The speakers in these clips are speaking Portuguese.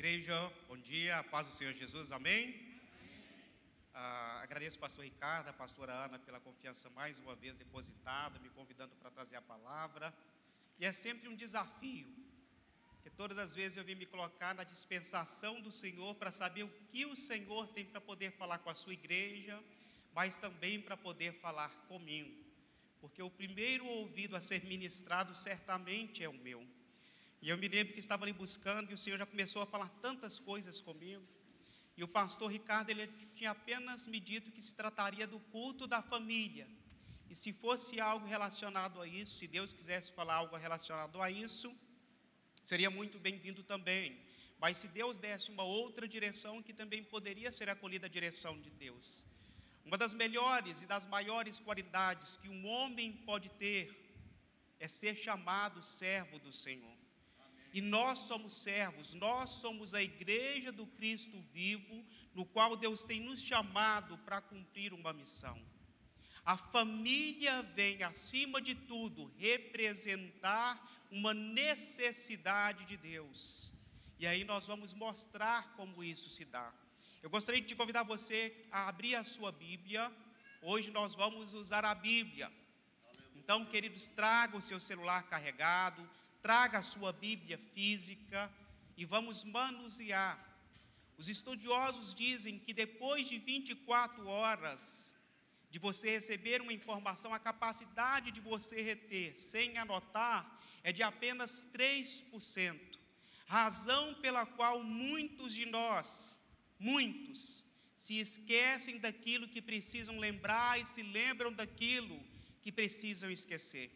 Igreja, bom dia, a paz do Senhor Jesus, amém? Agradeço ao pastor Ricardo, a pastora Ana, pela confiança mais uma vez depositada, me convidando para trazer a palavra. E é sempre um desafio, porque todas as vezes eu vim me colocar na dispensação do Senhor para saber o que o Senhor tem para poder falar com a sua igreja, mas também para poder falar comigo, porque o primeiro ouvido a ser ministrado certamente é o meu. E eu me lembro que estava ali buscando e o Senhor já começou a falar tantas coisas comigo. E o pastor Ricardo, ele tinha apenas me dito que se trataria do culto da família. E se fosse algo relacionado a isso, se Deus quisesse falar algo relacionado a isso, seria muito bem-vindo também. Mas se Deus desse uma outra direção, que também poderia ser acolhida a direção de Deus. Uma das melhores e das maiores qualidades que um homem pode ter é ser chamado servo do Senhor. E nós somos servos, nós somos a igreja do Cristo vivo, no qual Deus tem nos chamado para cumprir uma missão. A família vem, acima de tudo, representar uma necessidade de Deus. E aí nós vamos mostrar como isso se dá. Eu gostaria de te convidar você a abrir a sua Bíblia. Hoje nós vamos usar a Bíblia. Então, queridos, traga o seu celular carregado, traga a sua Bíblia física e vamos manusear. Os estudiosos dizem que depois de 24 horas de você receber uma informação, a capacidade de você reter sem anotar é de apenas 3%. Razão pela qual muitos de nós, se esquecem daquilo que precisam lembrar e se lembram daquilo que precisam esquecer.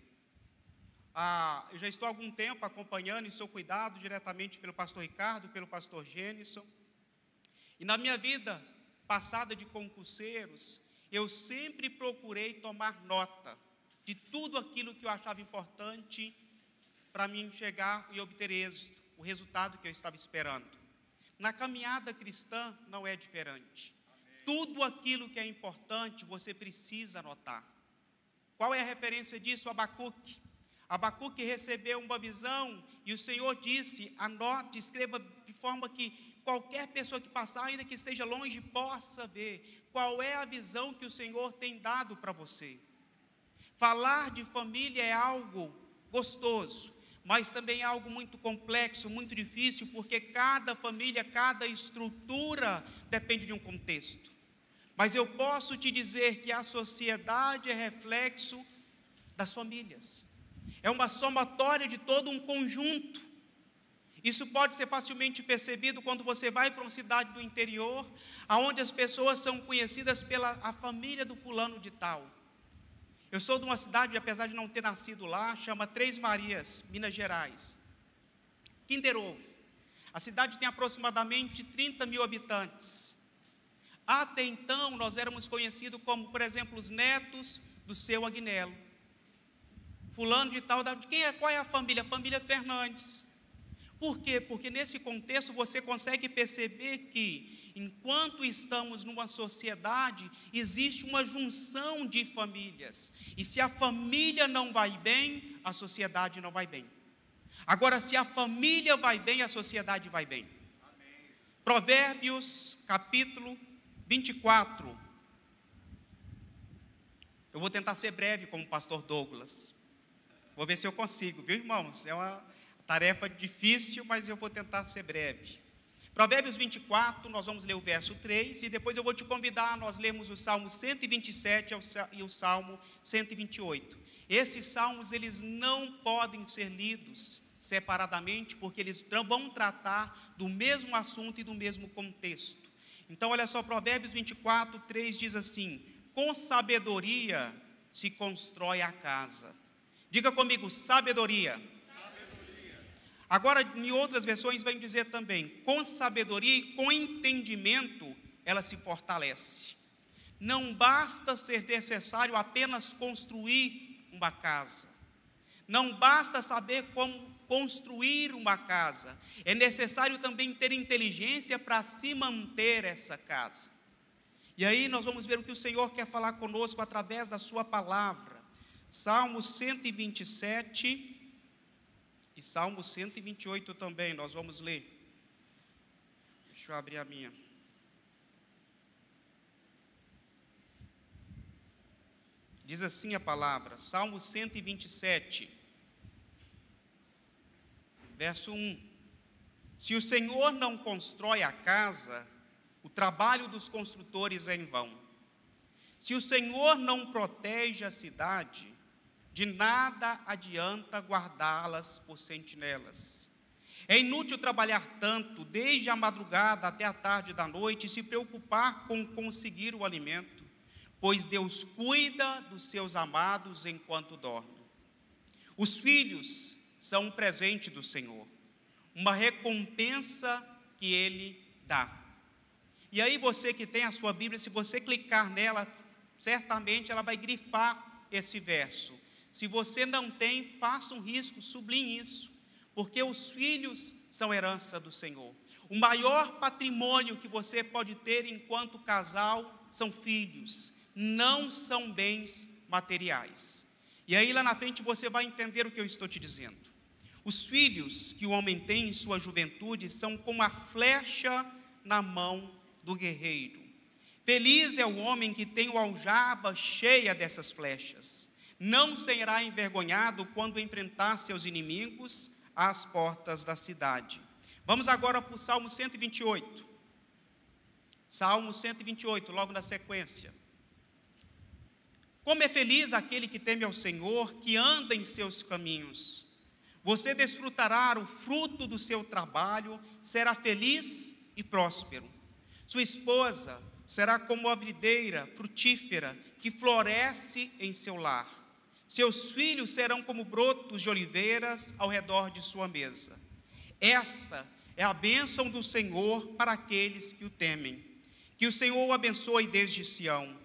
Eu já estou há algum tempo acompanhando e sou cuidado diretamente pelo pastor Ricardo, pelo pastor Gênison. E na minha vida passada de concurseiros, eu sempre procurei tomar nota de tudo aquilo que eu achava importante para mim chegar e obter êxito, o resultado que eu estava esperando. Na caminhada cristã não é diferente. Tudo aquilo que é importante você precisa anotar. Qual é a referência disso? Abacuque. Abacuque recebeu uma visão e o Senhor disse: anote, escreva de forma que qualquer pessoa que passar, ainda que esteja longe, possa ver qual é a visão que o Senhor tem dado para você. Falar de família é algo gostoso, mas também é algo muito complexo, muito difícil, porque cada família, cada estrutura depende de um contexto. Mas eu posso te dizer que a sociedade é reflexo das famílias. É uma somatória de todo um conjunto. Isso pode ser facilmente percebido quando você vai para uma cidade do interior, onde as pessoas são conhecidas pela a família do fulano de tal. Eu sou de uma cidade, apesar de não ter nascido lá, chama Três Marias, Minas Gerais. Kinder Ovo. A cidade tem aproximadamente 30 mil habitantes. Até então, nós éramos conhecidos como, por exemplo, os netos do seu Agnello. Fulano de tal, qual é a família? A família Fernandes. Por quê? Porque nesse contexto você consegue perceber que, enquanto estamos numa sociedade, existe uma junção de famílias. E se a família não vai bem, a sociedade não vai bem. Agora, se a família vai bem, a sociedade vai bem. Amém. Provérbios, capítulo 24. Eu vou tentar ser breve como o pastor Douglas. Vou ver se eu consigo, viu, irmãos? É uma tarefa difícil, mas eu vou tentar ser breve. Provérbios 24, nós vamos ler o verso 3, e depois eu vou te convidar a nós lermos o Salmo 127 e o Salmo 128. Esses salmos, eles não podem ser lidos separadamente, porque eles vão tratar do mesmo assunto e do mesmo contexto. Então, olha só, Provérbios 24, 3 diz assim: com sabedoria se constrói a casa. Diga comigo, sabedoria. Agora, em outras versões, vai dizer também, com sabedoria e com entendimento, ela se fortalece. Não basta ser necessário apenas construir uma casa. Não basta saber como construir uma casa. É necessário também ter inteligência para se manter essa casa. E aí nós vamos ver o que o Senhor quer falar conosco através da sua palavra. Salmo 127 e Salmo 128 também, nós vamos ler. Deixa eu abrir a minha. Diz assim a palavra, Salmo 127, verso 1. Se o Senhor não constrói a casa, o trabalho dos construtores é em vão. Se o Senhor não protege a cidade, de nada adianta guardá-las por sentinelas. É inútil trabalhar tanto, desde a madrugada até a tarde da noite, e se preocupar com conseguir o alimento, pois Deus cuida dos seus amados enquanto dormem. Os filhos são um presente do Senhor, uma recompensa que Ele dá. E aí você que tem a sua Bíblia, se você clicar nela, certamente ela vai grifar esse verso. Se você não tem, faça um risco, sublinhe isso, porque os filhos são herança do Senhor. O maior patrimônio que você pode ter enquanto casal são filhos, não são bens materiais. E aí lá na frente você vai entender o que eu estou te dizendo. Os filhos que o homem tem em sua juventude são como a flecha na mão do guerreiro. Feliz é o homem que tem a aljava cheia dessas flechas. Não será envergonhado quando enfrentar seus inimigos às portas da cidade. Vamos agora para o Salmo 128. Salmo 128, logo na sequência. Como é feliz aquele que teme ao Senhor, que anda em seus caminhos. Você desfrutará o fruto do seu trabalho, será feliz e próspero. Sua esposa será como a videira frutífera que floresce em seu lar. Seus filhos serão como brotos de oliveiras ao redor de sua mesa. Esta é a bênção do Senhor para aqueles que o temem. Que o Senhor o abençoe desde Sião.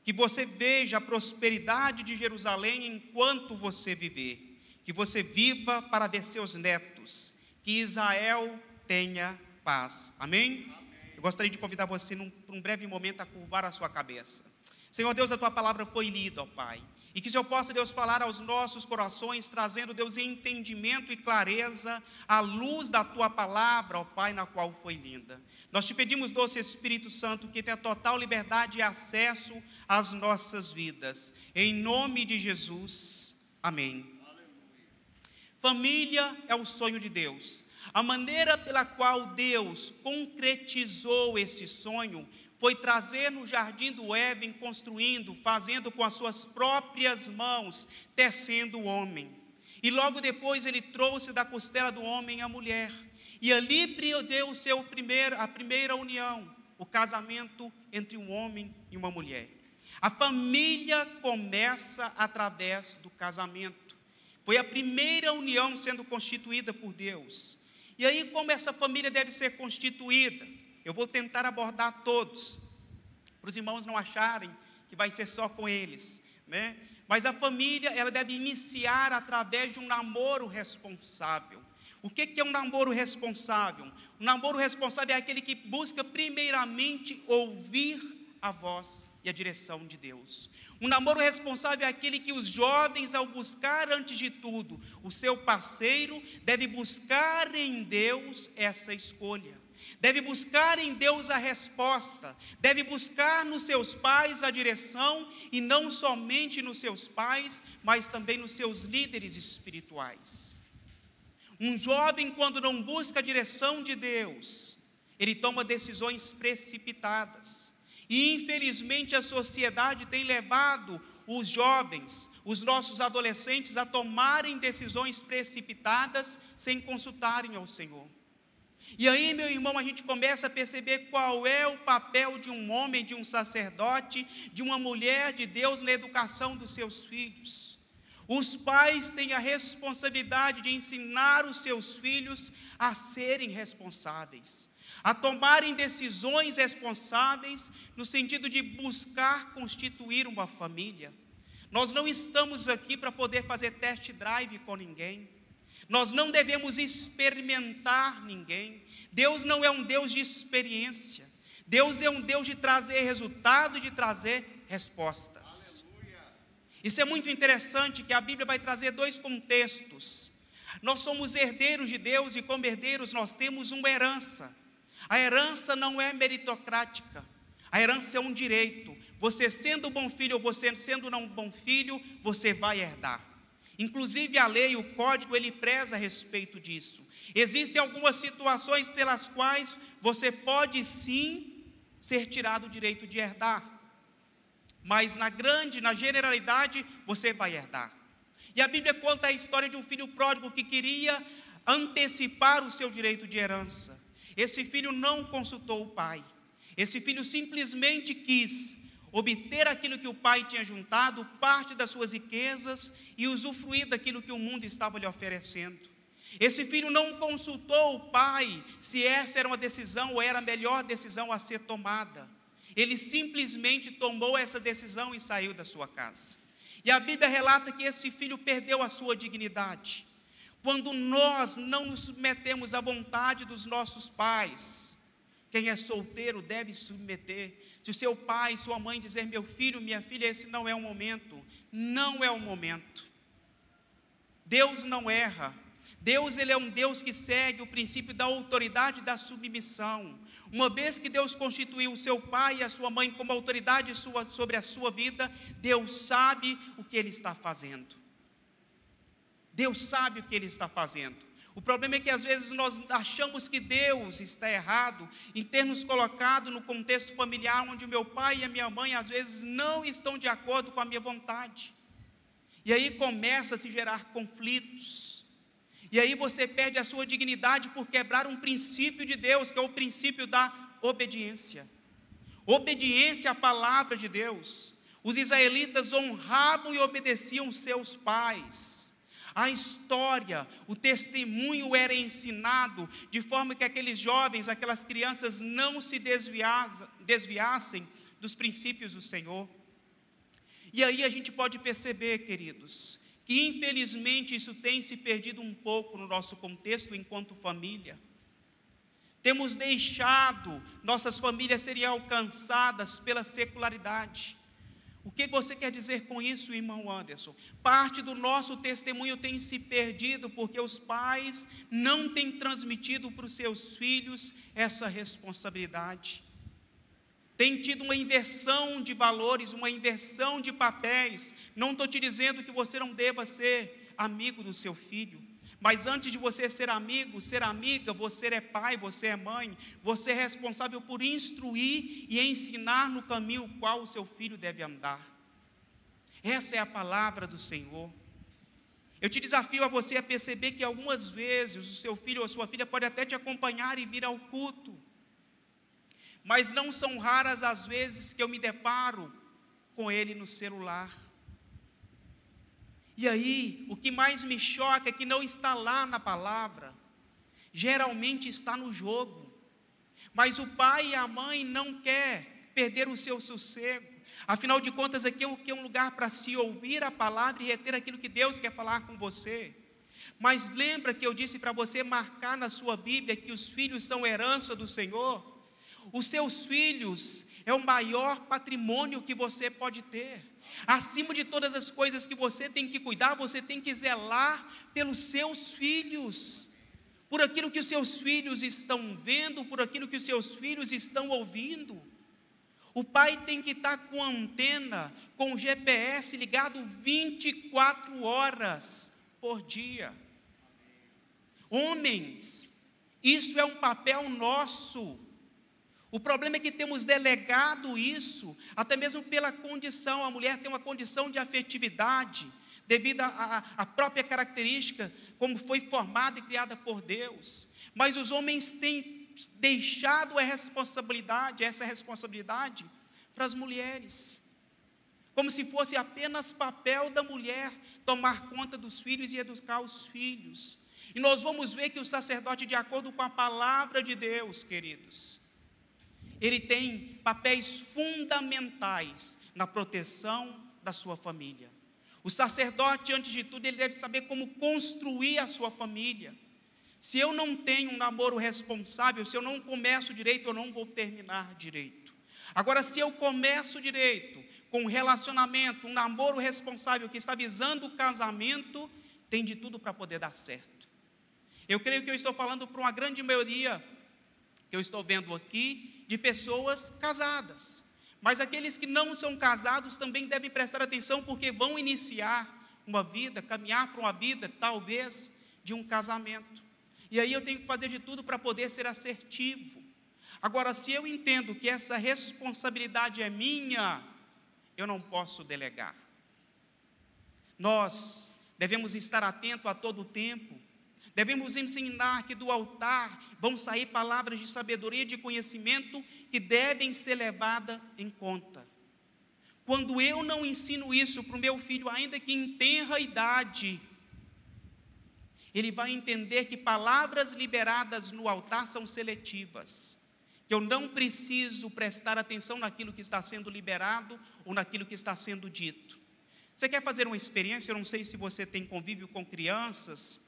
Que você veja a prosperidade de Jerusalém enquanto você viver. Que você viva para ver seus netos. Que Israel tenha paz. Amém? Eu gostaria de convidar você por um breve momento a curvar a sua cabeça. Senhor Deus, a tua palavra foi lida, ó Pai. E que o Senhor possa, Deus, falar aos nossos corações, trazendo, Deus, entendimento e clareza à luz da tua palavra, ó Pai, na qual foi linda. Nós te pedimos, doce Espírito Santo, que tenha total liberdade e acesso às nossas vidas. Em nome de Jesus, amém. Família é o sonho de Deus. A maneira pela qual Deus concretizou este sonho foi trazer no jardim do Éden, construindo, fazendo com as suas próprias mãos, tecendo o homem. E logo depois ele trouxe da costela do homem a mulher. E ali deu a primeira união, o casamento entre um homem e uma mulher. A família começa através do casamento. Foi a primeira união sendo constituída por Deus. E aí, como essa família deve ser constituída? Eu vou tentar abordar todos, para os irmãos não acharem que vai ser só com eles, né? Mas a família, ela deve iniciar através de um namoro responsável. O que é um namoro responsável? Um namoro responsável é aquele que busca primeiramente ouvir a voz e a direção de Deus. Um namoro responsável é aquele que os jovens, ao buscar antes de tudo o seu parceiro, deve buscar em Deus essa escolha. Deve buscar em Deus a resposta, deve buscar nos seus pais a direção, e não somente nos seus pais, mas também nos seus líderes espirituais. Um jovem, quando não busca a direção de Deus, ele toma decisões precipitadas. E infelizmente a sociedade tem levado os jovens, os nossos adolescentes, a tomarem decisões precipitadas sem consultarem ao Senhor. E aí, meu irmão, a gente começa a perceber qual é o papel de um homem, de um sacerdote, de uma mulher de Deus na educação dos seus filhos. Os pais têm a responsabilidade de ensinar os seus filhos a serem responsáveis, a tomarem decisões responsáveis, no sentido de buscar constituir uma família. Nós não estamos aqui para poder fazer test drive com ninguém. Nós não devemos experimentar ninguém. Deus não é um Deus de experiência. Deus é um Deus de trazer resultado e de trazer respostas. Aleluia. Isso é muito interessante, que a Bíblia vai trazer dois contextos. Nós somos herdeiros de Deus, e como herdeiros nós temos uma herança. A herança não é meritocrática, a herança é um direito. Você sendo bom filho ou você sendo não bom filho, você vai herdar. Inclusive a lei, o código, ele preza a respeito disso. Existem algumas situações pelas quais você pode sim ser tirado o direito de herdar, mas na generalidade, você vai herdar. E a Bíblia conta a história de um filho pródigo que queria antecipar o seu direito de herança. Esse filho não consultou o pai. Esse filho simplesmente quis obter aquilo que o pai tinha juntado, parte das suas riquezas, e usufruir daquilo que o mundo estava lhe oferecendo. Esse filho não consultou o pai se essa era uma decisão ou era a melhor decisão a ser tomada. Ele simplesmente tomou essa decisão e saiu da sua casa. E a Bíblia relata que esse filho perdeu a sua dignidade. Quando nós não nos submetemos à vontade dos nossos pais, quem é solteiro deve se submeter. Se o seu pai, sua mãe dizer, meu filho, minha filha, esse não é o momento, não é o momento. Deus não erra. Deus, ele é um Deus que segue o princípio da autoridade e da submissão. Uma vez que Deus constituiu o seu pai e a sua mãe como autoridade sobre a sua vida, Deus sabe o que Ele está fazendo. Deus sabe o que Ele está fazendo. O problema é que às vezes nós achamos que Deus está errado em ter nos colocado no contexto familiar onde o meu pai e a minha mãe às vezes não estão de acordo com a minha vontade. E aí começa a se gerar conflitos. E aí você perde a sua dignidade por quebrar um princípio de Deus, que é o princípio da obediência. Obediência à palavra de Deus. Os israelitas honravam e obedeciam seus pais. A história, o testemunho era ensinado de forma que aqueles jovens, aquelas crianças não se desviassem dos princípios do Senhor. E aí a gente pode perceber, queridos, que infelizmente isso tem se perdido um pouco no nosso contexto enquanto família. Temos deixado nossas famílias serem alcançadas pela secularidade. O que você quer dizer com isso, irmão Anderson? Parte do nosso testemunho tem se perdido porque os pais não têm transmitido para os seus filhos essa responsabilidade. Tem tido uma inversão de valores, uma inversão de papéis. Não estou te dizendo que você não deva ser amigo do seu filho. Mas antes de você ser amigo, ser amiga, você é pai, você é mãe, você é responsável por instruir e ensinar no caminho qual o seu filho deve andar. Essa é a palavra do Senhor. Eu te desafio a você a perceber que algumas vezes o seu filho ou a sua filha pode até te acompanhar e vir ao culto. Mas não são raras as vezes que eu me deparo com ele no celular. E aí, o que mais me choca é que não está lá na palavra, geralmente está no jogo, mas o pai e a mãe não querem perder o seu sossego. Afinal de contas, aqui é um lugar para se ouvir a palavra e reter aquilo que Deus quer falar com você. Mas lembra que eu disse para você marcar na sua Bíblia que os filhos são herança do Senhor? Os seus filhos é o maior patrimônio que você pode ter. Acima de todas as coisas que você tem que cuidar, você tem que zelar pelos seus filhos, por aquilo que os seus filhos estão vendo, por aquilo que os seus filhos estão ouvindo. O pai tem que estar com a antena, com o GPS ligado 24 horas por dia. Homens, isso é um papel nosso. O problema é que temos delegado isso, até mesmo pela condição. A mulher tem uma condição de afetividade, devido à própria característica, como foi formada e criada por Deus. Mas os homens têm deixado essa responsabilidade para as mulheres. Como se fosse apenas papel da mulher tomar conta dos filhos e educar os filhos. E nós vamos ver que o sacerdote, de acordo com a palavra de Deus, queridos, ele tem papéis fundamentais na proteção da sua família. O sacerdote, antes de tudo, ele deve saber como construir a sua família. Se eu não tenho um namoro responsável, se eu não começo direito, eu não vou terminar direito. Agora, se eu começo direito, com um relacionamento, um namoro responsável, que está visando o casamento, tem de tudo para poder dar certo. Eu creio que eu estou falando para uma grande maioria que eu estou vendo aqui, de pessoas casadas. Mas aqueles que não são casados também devem prestar atenção, porque vão iniciar uma vida, caminhar para uma vida, talvez, de um casamento. E aí eu tenho que fazer de tudo para poder ser assertivo. Agora, se eu entendo que essa responsabilidade é minha, eu não posso delegar. Nós devemos estar atentos a todo o tempo. Devemos ensinar que do altar vão sair palavras de sabedoria e de conhecimento que devem ser levadas em conta. Quando eu não ensino isso para o meu filho, ainda que em tenra idade, ele vai entender que palavras liberadas no altar são seletivas, que eu não preciso prestar atenção naquilo que está sendo liberado ou naquilo que está sendo dito. Você quer fazer uma experiência? Eu não sei se você tem convívio com crianças,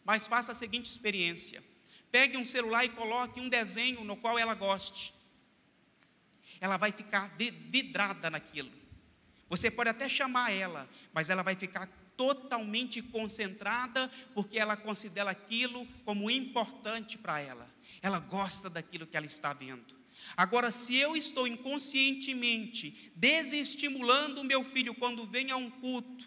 mas faça a seguinte experiência: pegue um celular e coloque um desenho no qual ela goste. Ela vai ficar vidrada naquilo. Você pode até chamar ela, mas ela vai ficar totalmente concentrada, porque ela considera aquilo como importante para ela. Ela gosta daquilo que ela está vendo. Agora, se eu estou inconscientemente desestimulando o meu filho quando vem a um culto,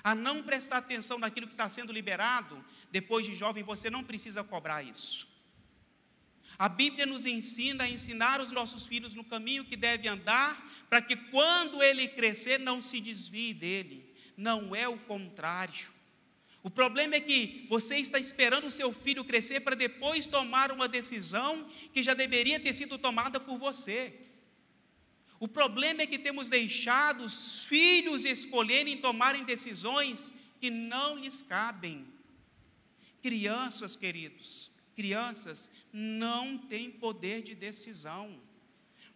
a não prestar atenção naquilo que está sendo liberado, depois de jovem você não precisa cobrar isso. A Bíblia nos ensina a ensinar os nossos filhos no caminho que deve andar, para que quando ele crescer não se desvie dele. Não é o contrário. O problema é que você está esperando o seu filho crescer para depois tomar uma decisão que já deveria ter sido tomada por você. O problema é que temos deixado os filhos escolherem, tomarem decisões que não lhes cabem. Crianças, queridos, crianças não têm poder de decisão.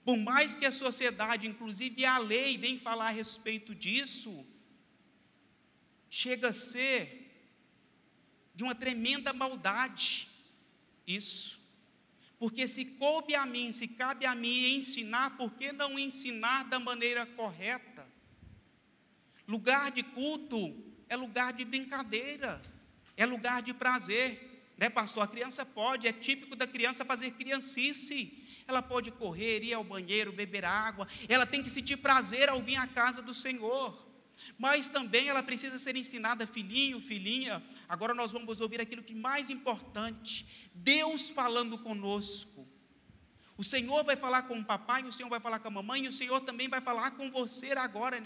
Por mais que a sociedade, inclusive a lei, venha falar a respeito disso, chega a ser de uma tremenda maldade isso. Porque se coube a mim, se cabe a mim ensinar, por que não ensinar da maneira correta? Lugar de culto é lugar de brincadeira, é lugar de prazer, né, pastor? A criança pode, é típico da criança fazer criancice. Ela pode correr, ir ao banheiro, beber água, ela tem que sentir prazer ao vir à casa do Senhor. Mas também ela precisa ser ensinada, filhinho, filhinha. Agora nós vamos ouvir aquilo que é mais importante, Deus falando conosco. O Senhor vai falar com o papai, o Senhor vai falar com a mamãe, e o Senhor também vai falar com você agora,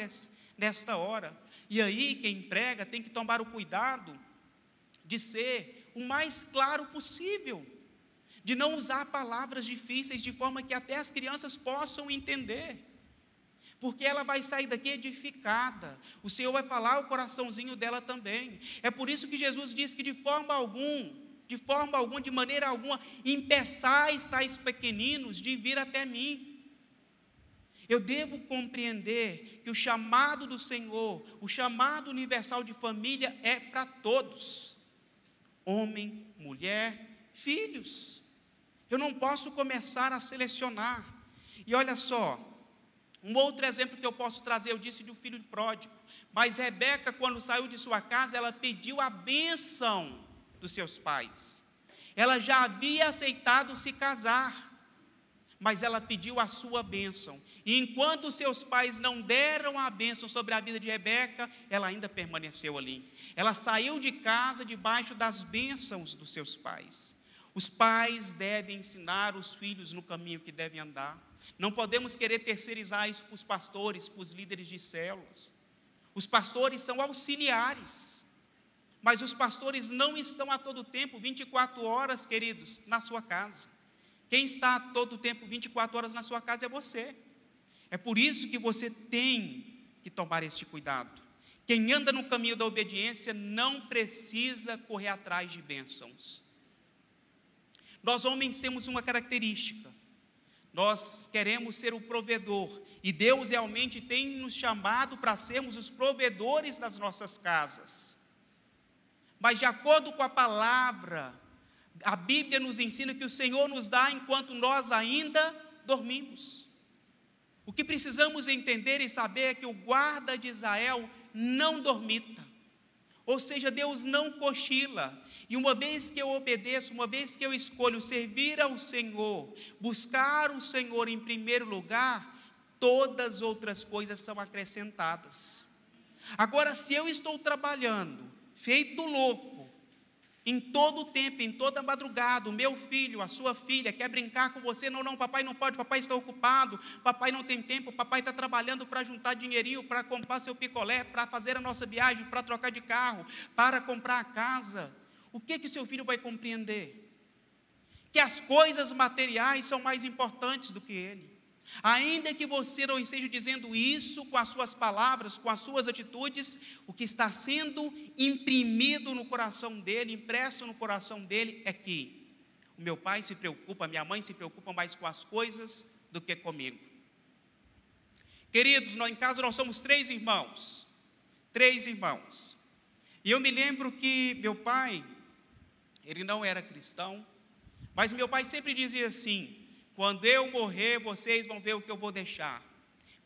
nesta hora. E aí quem prega tem que tomar o cuidado de ser o mais claro possível, de não usar palavras difíceis, de forma que até as crianças possam entender, porque ela vai sair daqui edificada. O Senhor vai falar o coraçãozinho dela também. É por isso que Jesus diz que de maneira alguma, impeçais tais pequeninos de vir até mim. Eu devo compreender que o chamado do Senhor, o chamado universal de família é para todos, homem, mulher, filhos. Eu não posso começar a selecionar. E olha só, um outro exemplo que eu posso trazer, eu disse de um filho pródigo, mas Rebeca, quando saiu de sua casa, ela pediu a bênção dos seus pais. Ela já havia aceitado se casar, mas ela pediu a sua bênção. E enquanto seus pais não deram a bênção sobre a vida de Rebeca, ela ainda permaneceu ali. Ela saiu de casa debaixo das bênçãos dos seus pais. Os pais devem ensinar os filhos no caminho que devem andar. Não podemos querer terceirizar isso para os pastores, para os líderes de células. Os pastores são auxiliares, mas os pastores não estão a todo tempo, 24 horas, queridos, na sua casa. Quem está a todo tempo, 24 horas na sua casa é você. É por isso que você tem que tomar este cuidado. Quem anda no caminho da obediência não precisa correr atrás de bênçãos. Nós homens temos uma característica. Nós queremos ser o provedor, e Deus realmente tem nos chamado para sermos os provedores das nossas casas. Mas de acordo com a palavra, a Bíblia nos ensina que o Senhor nos dá enquanto nós ainda dormimos. O que precisamos entender e saber é que o guarda de Israel não dormita, ou seja, Deus não cochila. E uma vez que eu obedeço, uma vez que eu escolho servir ao Senhor, buscar o Senhor em primeiro lugar, todas as outras coisas são acrescentadas. Agora, se eu estou trabalhando, feito louco, em todo o tempo, em toda a madrugada, o meu filho, a sua filha, quer brincar com você, não, papai não pode, papai está ocupado, papai não tem tempo, papai está trabalhando para juntar dinheirinho, para comprar seu picolé, para fazer a nossa viagem, para trocar de carro, para comprar a casa, o que seu filho vai compreender? Que as coisas materiais são mais importantes do que ele. Ainda que você não esteja dizendo isso com as suas palavras, com as suas atitudes, o que está sendo imprimido no coração dele, impresso no coração dele, é que o meu pai se preocupa, a minha mãe se preocupa mais com as coisas do que comigo. Queridos, em casa nós somos 3 irmãos, e eu me lembro que meu pai, ele não era cristão, mas meu pai sempre dizia assim: quando eu morrer, vocês vão ver o que eu vou deixar.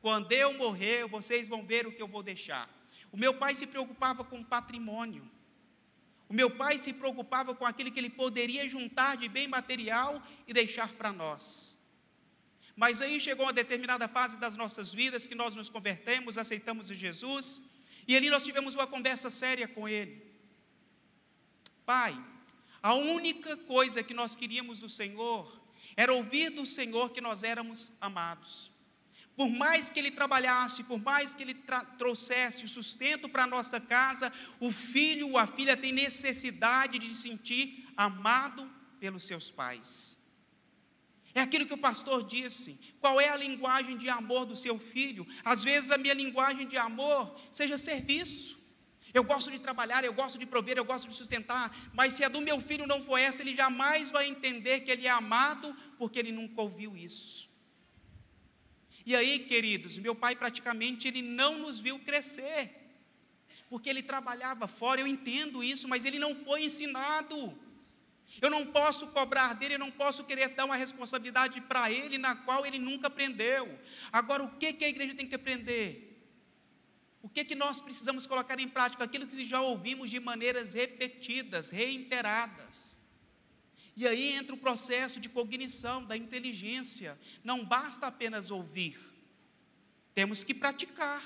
Quando eu morrer, vocês vão ver o que eu vou deixar. O meu pai se preocupava com patrimônio. O meu pai se preocupava com aquilo que ele poderia juntar de bem material e deixar para nós. Mas aí chegou uma determinada fase das nossas vidas que nós nos convertemos, aceitamos Jesus, e ali nós tivemos uma conversa séria com ele. Pai, a única coisa que nós queríamos do Senhor era ouvir do Senhor que nós éramos amados. Por mais que ele trabalhasse, por mais que ele trouxesse o sustento para a nossa casa, o filho ou a filha tem necessidade de se sentir amado pelos seus pais. É aquilo que o pastor disse: qual é a linguagem de amor do seu filho? Às vezes a minha linguagem de amor seja serviço. Eu gosto de trabalhar, eu gosto de prover, eu gosto de sustentar, mas se a do meu filho não for essa, ele jamais vai entender que ele é amado, porque ele nunca ouviu isso. E aí, queridos, meu pai praticamente ele não nos viu crescer, porque ele trabalhava fora, eu entendo isso, mas ele não foi ensinado. Eu não posso cobrar dele, eu não posso querer dar uma responsabilidade para ele, na qual ele nunca aprendeu. Agora, o que a igreja tem que aprender? O que nós precisamos colocar em prática? Aquilo que já ouvimos de maneiras repetidas, reiteradas. E aí entra o processo de cognição, da inteligência. Não basta apenas ouvir, temos que praticar.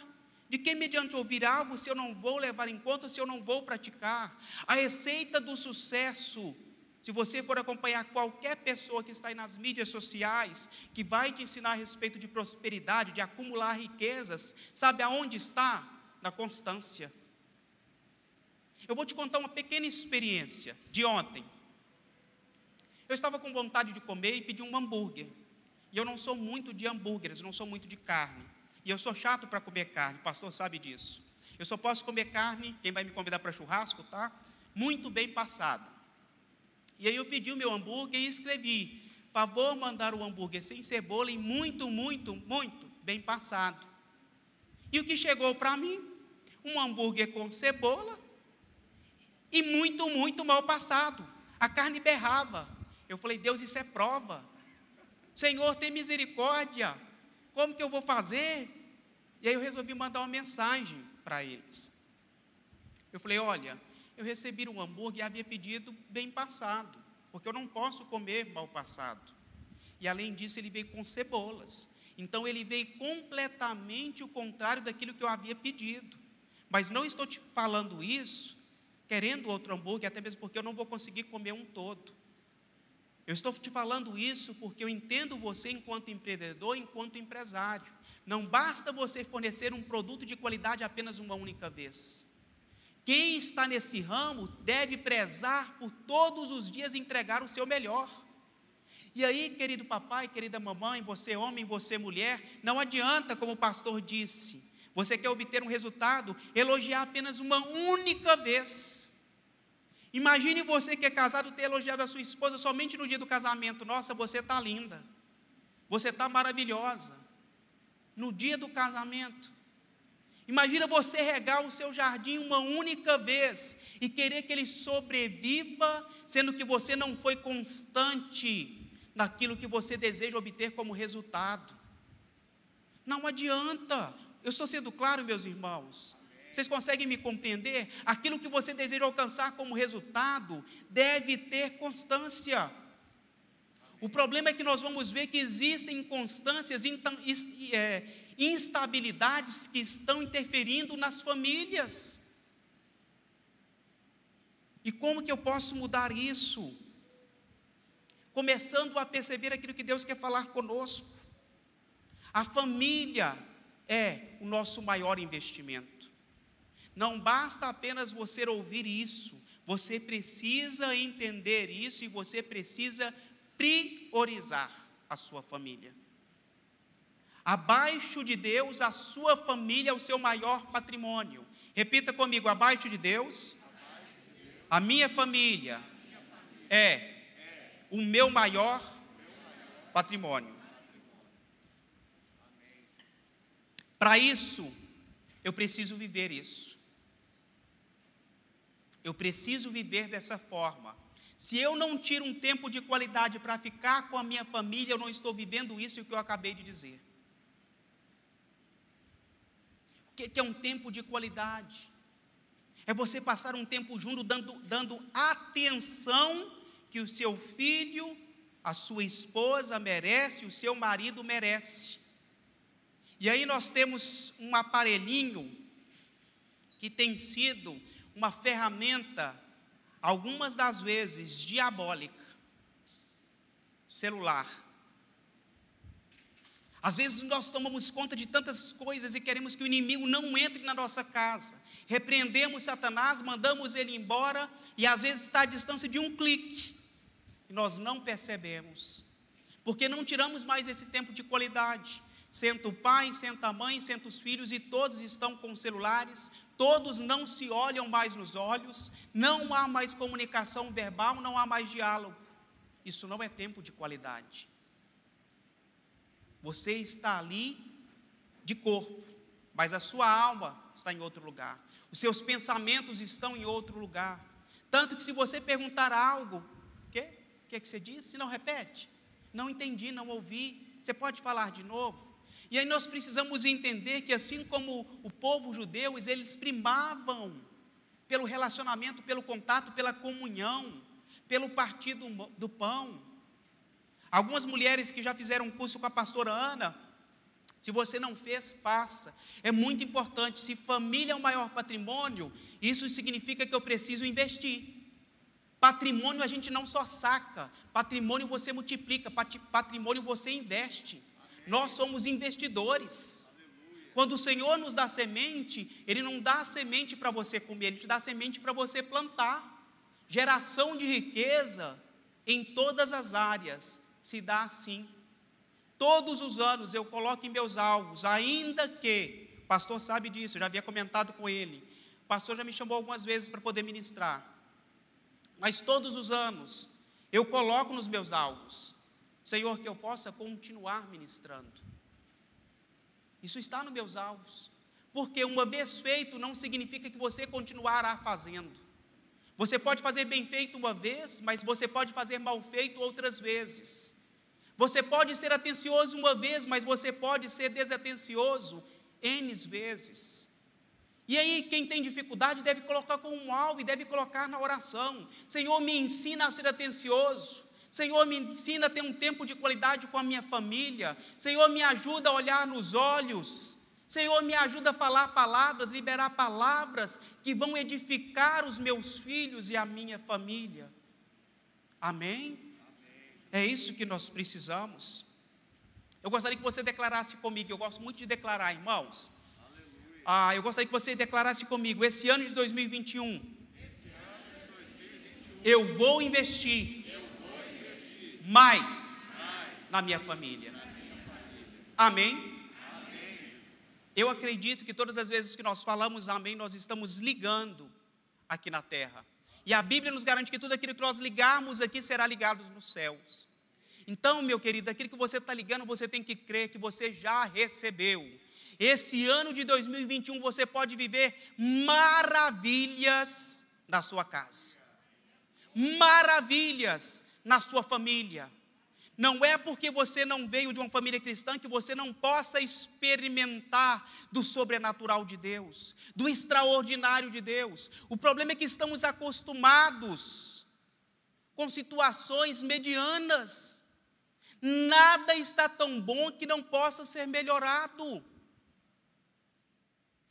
De que mediante ouvir algo, se eu não vou levar em conta, se eu não vou praticar? A receita do sucesso, se você for acompanhar qualquer pessoa que está aí nas mídias sociais, que vai te ensinar a respeito de prosperidade, de acumular riquezas, sabe aonde está? Na constância. Eu vou te contar uma pequena experiência de ontem. Eu estava com vontade de comer e pedi um hambúrguer. E eu não sou muito de hambúrgueres, não sou muito de carne. E eu sou chato para comer carne, o pastor sabe disso. Eu só posso comer carne, quem vai me convidar para churrasco, tá? Muito bem passada. E aí eu pedi o meu hambúrguer e escrevi: favor mandar o hambúrguer sem cebola e muito bem passado. E o que chegou para mim? Um hambúrguer com cebola e muito mal passado. A carne berrava. Eu falei: Deus, isso é prova. Senhor, tem misericórdia. Como que eu vou fazer? E aí eu resolvi mandar uma mensagem para eles. Eu falei: olha, eu recebi um hambúrguer e havia pedido bem passado, porque eu não posso comer mal passado. E além disso, ele veio com cebolas. Então ele veio completamente o contrário daquilo que eu havia pedido. Mas não estou te falando isso querendo outro hambúrguer, até mesmo porque eu não vou conseguir comer um todo. Eu estou te falando isso porque eu entendo você enquanto empreendedor, enquanto empresário. Não basta você fornecer um produto de qualidade apenas uma única vez. Quem está nesse ramo deve prezar por todos os dias entregar o seu melhor. E aí, querido papai, querida mamãe, você homem, você mulher, não adianta, como o pastor disse, você quer obter um resultado, elogiar apenas uma única vez. Imagine você que é casado ter elogiado a sua esposa somente no dia do casamento. Nossa, você está linda, você está maravilhosa. No dia do casamento. Imagina você regar o seu jardim uma única vez e querer que ele sobreviva, sendo que você não foi constante naquilo que você deseja obter como resultado. Não adianta. Eu estou sendo claro, meus irmãos. Vocês conseguem me compreender? Aquilo que você deseja alcançar como resultado deve ter constância. O problema é que nós vamos ver que existem inconstâncias, instabilidades que estão interferindo nas famílias. E como que eu posso mudar isso? Começando a perceber aquilo que Deus quer falar conosco. A família é o nosso maior investimento. Não basta apenas você ouvir isso, você precisa entender isso e você precisa priorizar a sua família. Abaixo de Deus, a sua família é o seu maior patrimônio. Repita comigo: abaixo de Deus, a minha família é o meu maior patrimônio. Para isso, eu preciso viver isso. Eu preciso viver dessa forma. Se eu não tiro um tempo de qualidade para ficar com a minha família, eu não estou vivendo isso que eu acabei de dizer. O que é um tempo de qualidade? É você passar um tempo junto, dando atenção que o seu filho, a sua esposa merece, o seu marido merece. E aí nós temos um aparelhinho que tem sido uma ferramenta, algumas das vezes, diabólica. Celular. Às vezes nós tomamos conta de tantas coisas e queremos que o inimigo não entre na nossa casa. Repreendemos Satanás, mandamos ele embora e às vezes está à distância de um clique. E nós não percebemos. Porque não tiramos mais esse tempo de qualidade. Senta o pai, senta a mãe, senta os filhos e todos estão com celulares. Todos não se olham mais nos olhos, não há mais comunicação verbal, não há mais diálogo. Isso não é tempo de qualidade. Você está ali de corpo, mas a sua alma está em outro lugar. Os seus pensamentos estão em outro lugar. Tanto que se você perguntar algo, o que você disse? Não repete. Não entendi, não ouvi. Você pode falar de novo? E aí nós precisamos entender que assim como o povo judeu, eles primavam pelo relacionamento, pelo contato, pela comunhão, pelo partir do pão. Algumas mulheres que já fizeram um curso com a pastora Ana, se você não fez, faça. É muito importante. Se família é o maior patrimônio, isso significa que eu preciso investir. Patrimônio a gente não só saca, patrimônio você multiplica, patrimônio você investe. Nós somos investidores. Quando o Senhor nos dá semente, Ele não dá semente para você comer, Ele te dá semente para você plantar. Geração de riqueza em todas as áreas se dá assim. Todos os anos eu coloco em meus alvos, ainda que, o pastor sabe disso, eu já havia comentado com ele, o pastor já me chamou algumas vezes para poder ministrar, mas todos os anos eu coloco nos meus alvos, Senhor, que eu possa continuar ministrando. Isso está nos meus alvos, porque uma vez feito não significa que você continuará fazendo. Você pode fazer bem feito uma vez, mas você pode fazer mal feito outras vezes. Você pode ser atencioso uma vez, mas você pode ser desatencioso N vezes. E aí, quem tem dificuldade deve colocar como um alvo e deve colocar na oração. Senhor, me ensina a ser atencioso. Senhor, me ensina a ter um tempo de qualidade com a minha família. Senhor, me ajuda a olhar nos olhos. Senhor, me ajuda a falar palavras, liberar palavras que vão edificar os meus filhos e a minha família. Amém? É isso que nós precisamos. Eu gostaria que você declarasse comigo, eu gosto muito de declarar, irmãos. Eu gostaria que você declarasse comigo, esse ano de 2021, eu vou investir mais na minha família. Amém? Eu acredito que todas as vezes que nós falamos amém, nós estamos ligando aqui na terra. E a Bíblia nos garante que tudo aquilo que nós ligarmos aqui será ligado nos céus. Então, meu querido, aquilo que você está ligando, você tem que crer que você já recebeu. Esse ano de 2021 você pode viver maravilhas na sua casa. Maravilhas na sua família. Não é porque você não veio de uma família cristã que você não possa experimentar do sobrenatural de Deus, do extraordinário de Deus. O problema é que estamos acostumados com situações medianas. Nada está tão bom que não possa ser melhorado.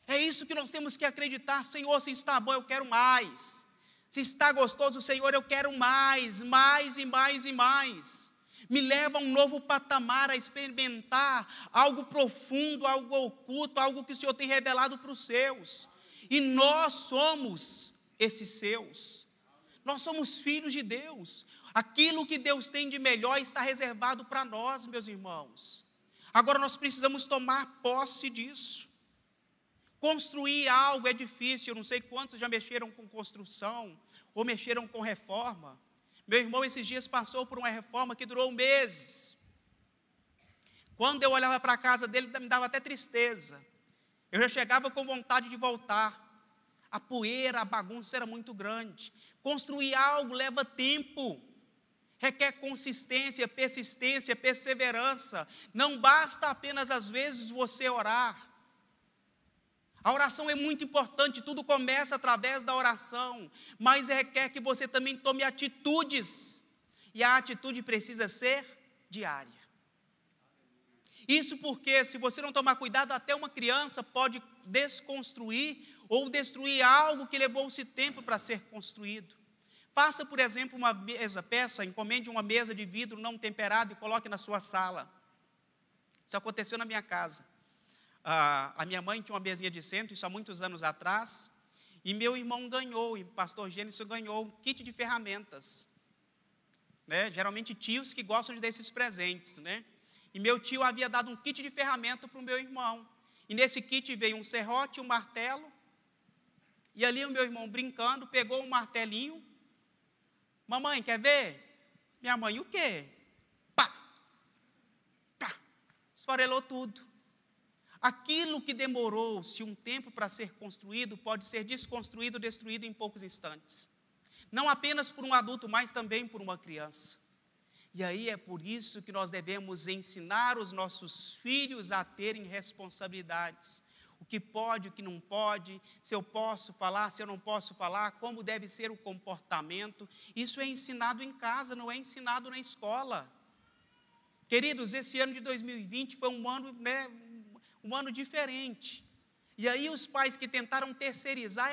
É isso que nós temos que acreditar. Senhor, se está bom, eu quero mais. Se está gostoso, Senhor, eu quero mais, mais e mais e mais. Me leva a um novo patamar, a experimentar algo profundo, algo oculto, algo que o Senhor tem revelado para os seus. E nós somos esses seus. Nós somos filhos de Deus. Aquilo que Deus tem de melhor está reservado para nós, meus irmãos. Agora nós precisamos tomar posse disso. Construir algo é difícil. Eu não sei quantos já mexeram com construção ou mexeram com reforma. Meu irmão, esses dias passou por uma reforma que durou meses. Quando eu olhava para a casa dele, me dava até tristeza. Eu já chegava com vontade de voltar. A poeira, a bagunça era muito grande. Construir algo leva tempo. Requer consistência, persistência, perseverança. Não basta apenas, às vezes, você orar. A oração é muito importante, tudo começa através da oração, mas requer que você também tome atitudes, e a atitude precisa ser diária. Isso porque, se você não tomar cuidado, até uma criança pode desconstruir ou destruir algo que levou-se tempo para ser construído. Faça, por exemplo, uma peça, encomende uma mesa de vidro não temperado e coloque na sua sala. Isso aconteceu na minha casa. A minha mãe tinha uma mesinha de centro, isso há muitos anos atrás, e meu irmão ganhou, e o pastor Gênesis ganhou um kit de ferramentas, né? Geralmente tios que gostam de dar esses presentes, né? E meu tio havia dado um kit de ferramenta para o meu irmão, e nesse kit veio um serrote e um martelo, e ali o meu irmão brincando, pegou um martelinho, mamãe, quer ver? Minha mãe, o quê? Pá! Pá! Esfarelou tudo. Aquilo que demorou-se um tempo para ser construído, pode ser desconstruído, destruído em poucos instantes. Não apenas por um adulto, mas também por uma criança. E aí é por isso que nós devemos ensinar os nossos filhos a terem responsabilidades. O que pode, o que não pode, se eu posso falar, se eu não posso falar, como deve ser o comportamento. Isso é ensinado em casa, não é ensinado na escola. Queridos, esse ano de 2020 foi um ano, um ano diferente. E aí os pais que tentaram terceirizar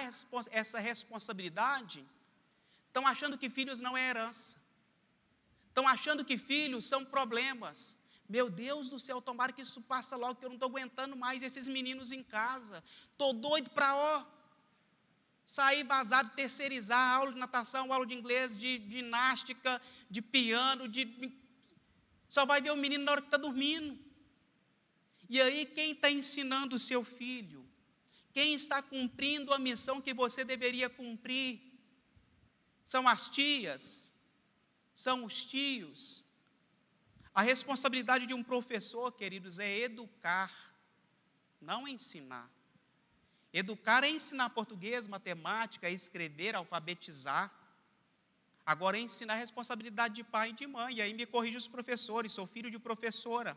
essa responsabilidade, estão achando que filhos não é herança. Estão achando que filhos são problemas. Meu Deus do céu, tomara que isso passe logo, que eu não estou aguentando mais esses meninos em casa. Estou doido para, sair vazado, terceirizar aula de natação, aula de inglês, de ginástica, de piano, só vai ver o menino na hora que está dormindo. E aí, quem está ensinando o seu filho? Quem está cumprindo a missão que você deveria cumprir? São as tias? São os tios? A responsabilidade de um professor, queridos, é educar, não ensinar. Educar é ensinar português, matemática, escrever, alfabetizar. Agora é ensinar a responsabilidade de pai e de mãe. E aí me corrige os professores, sou filho de professora.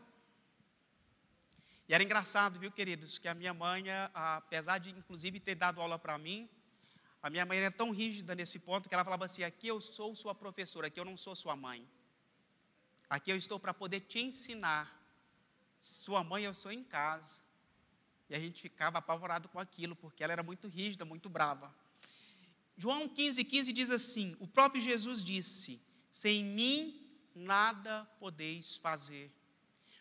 E era engraçado, viu, queridos, que a minha mãe, apesar de, inclusive, ter dado aula para mim, a minha mãe era tão rígida nesse ponto que ela falava assim, aqui eu sou sua professora, aqui eu não sou sua mãe. Aqui eu estou para poder te ensinar. Sua mãe eu sou em casa. E a gente ficava apavorado com aquilo, porque ela era muito rígida, muito brava. João 15,15 diz assim, o próprio Jesus disse, sem mim nada podeis fazer.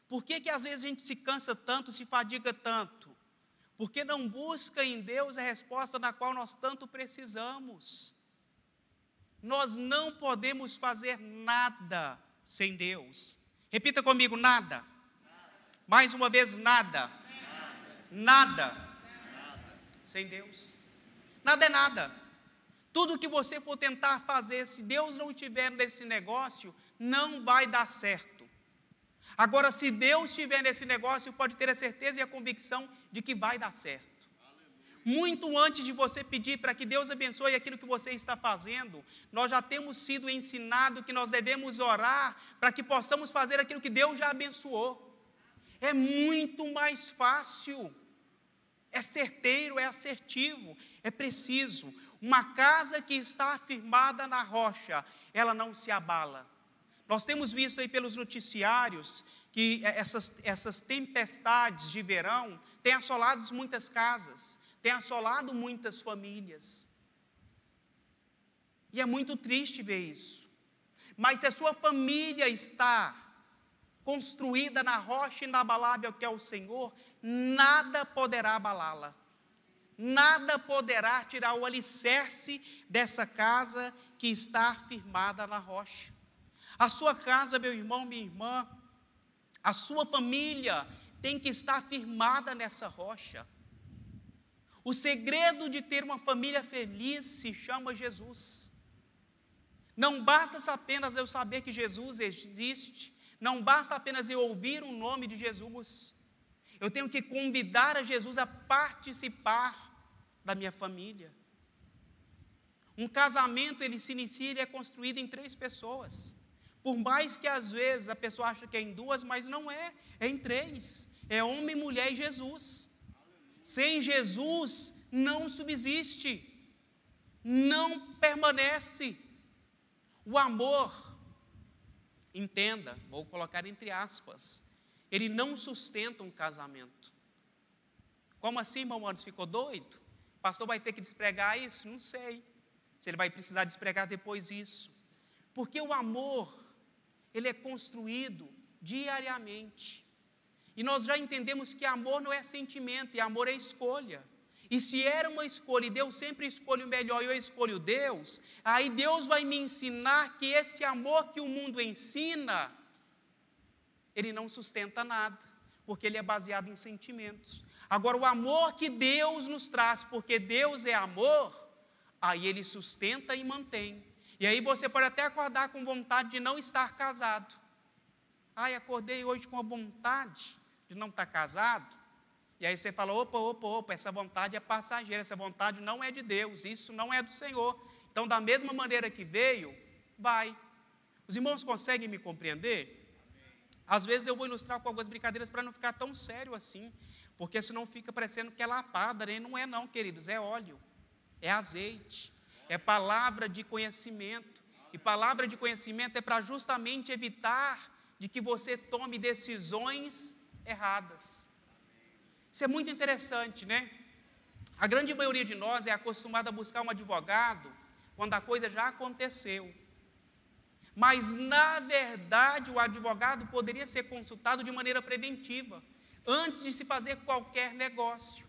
Por que às vezes a gente se cansa tanto, se fadiga tanto? Porque não busca em Deus a resposta na qual nós tanto precisamos. Nós não podemos fazer nada sem Deus. Repita comigo, nada. Mais uma vez, nada. Nada. Sem Deus. Nada é nada. Tudo que você for tentar fazer, se Deus não estiver nesse negócio, não vai dar certo. Agora, se Deus estiver nesse negócio, pode ter a certeza e a convicção de que vai dar certo. Muito antes de você pedir para que Deus abençoe aquilo que você está fazendo, nós já temos sido ensinados que nós devemos orar para que possamos fazer aquilo que Deus já abençoou. É muito mais fácil, é certeiro, é assertivo, é preciso. Uma casa que está firmada na rocha, ela não se abala. Nós temos visto aí pelos noticiários que essas tempestades de verão têm assolado muitas casas, têm assolado muitas famílias. E é muito triste ver isso. Mas se a sua família está construída na rocha inabalável que é o Senhor, nada poderá abalá-la. Nada poderá tirar o alicerce dessa casa que está firmada na rocha. A sua casa, meu irmão, minha irmã, a sua família tem que estar firmada nessa rocha. O segredo de ter uma família feliz se chama Jesus. Não basta apenas eu saber que Jesus existe, não basta apenas eu ouvir o nome de Jesus. Eu tenho que convidar a Jesus a participar da minha família. Um casamento, ele se inicia, ele é construído em 3 pessoas. Por mais que às vezes a pessoa acha que é em 2, mas não é, é em 3. É homem, mulher e Jesus. Sem Jesus não subsiste, não permanece. O amor, entenda, vou colocar entre aspas, ele não sustenta um casamento. Como assim, irmão Anderson, ficou doido? O pastor vai ter que despregar isso? Não sei. Se ele vai precisar despregar depois isso. Porque o amor, ele é construído diariamente. E nós já entendemos que amor não é sentimento, e amor é escolha. E se era uma escolha, e Deus sempre escolhe o melhor, e eu escolho Deus, aí Deus vai me ensinar que esse amor que o mundo ensina, ele não sustenta nada, porque ele é baseado em sentimentos. Agora, o amor que Deus nos traz, porque Deus é amor, aí ele sustenta e mantém. E aí você pode até acordar com vontade de não estar casado. Ai, acordei hoje com a vontade de não estar casado. E aí você fala, opa, essa vontade é passageira, essa vontade não é de Deus, isso não é do Senhor. Então, da mesma maneira que veio, vai. Os irmãos conseguem me compreender? Às vezes eu vou ilustrar com algumas brincadeiras para não ficar tão sério assim, porque senão fica parecendo que é lapada, né? Não é não, queridos, é óleo, é azeite, é palavra de conhecimento. E palavra de conhecimento é para justamente evitar de que você tome decisões erradas. Isso é muito interessante, né? A grande maioria de nós é acostumada a buscar um advogado quando a coisa já aconteceu. Mas, na verdade, o advogado poderia ser consultado de maneira preventiva, antes de se fazer qualquer negócio.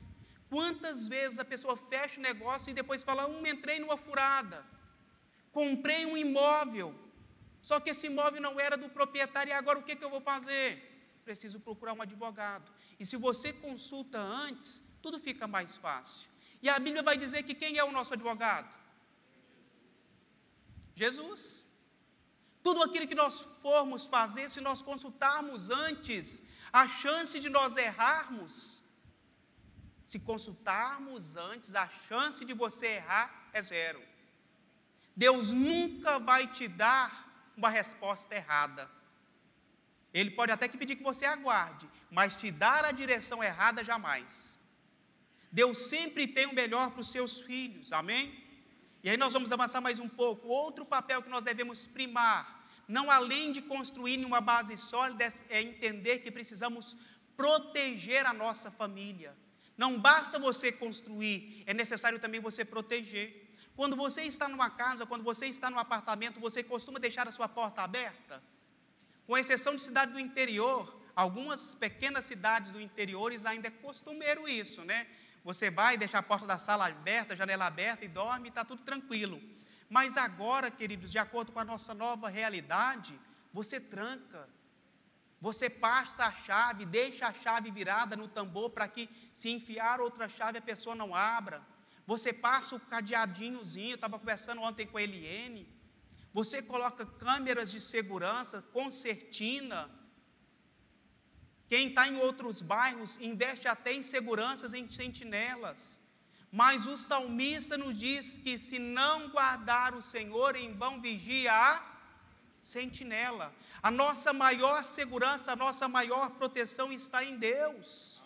Quantas vezes a pessoa fecha o negócio e depois fala, entrei numa furada, comprei um imóvel, só que esse imóvel não era do proprietário, e agora o que eu vou fazer? Preciso procurar um advogado. E se você consulta antes, tudo fica mais fácil. E a Bíblia vai dizer que quem é o nosso advogado? Jesus. Tudo aquilo que nós formos fazer, se nós consultarmos antes, a chance de nós errarmos, se consultarmos antes, a chance de você errar é 0. Deus nunca vai te dar uma resposta errada. Ele pode até que pedir que você aguarde, mas te dar a direção errada jamais. Deus sempre tem o melhor para os seus filhos, amém? E aí nós vamos avançar mais um pouco. Outro papel que nós devemos primar, não além de construir uma base sólida, é entender que precisamos proteger a nossa família. Não basta você construir, é necessário também você proteger. Quando você está numa casa, quando você está num apartamento, você costuma deixar a sua porta aberta? Com exceção de cidade do interior, algumas pequenas cidades do interior ainda é costumeiro isso, né? Você vai deixar a porta da sala aberta, a janela aberta e dorme e está tudo tranquilo. Mas agora, queridos, de acordo com a nossa nova realidade, você tranca, você passa a chave, deixa a chave virada no tambor para que, se enfiar outra chave, a pessoa não abra. Você passa o cadeadinhozinho, eu estava conversando ontem com a Eliene. Você coloca câmeras de segurança, concertina. Quem está em outros bairros, investe até em seguranças, em sentinelas. Mas o salmista nos diz que se não guardar o Senhor, em vão vigia a sentinela. A nossa maior segurança, a nossa maior proteção está em Deus.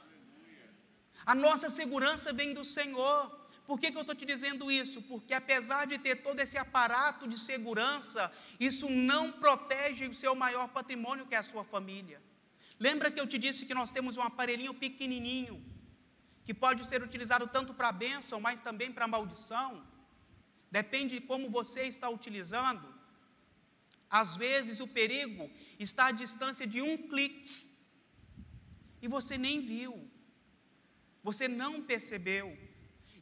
A nossa segurança vem do Senhor. Por que eu estou te dizendo isso? Porque apesar de ter todo esse aparato de segurança, isso não protege o seu maior patrimônio, que é a sua família. Lembra que eu te disse que nós temos um aparelhinho pequenininho, que pode ser utilizado tanto para a bênção, mas também para a maldição? Depende de como você está utilizando. Às vezes o perigo está à distância de um clique, e você nem viu, você não percebeu.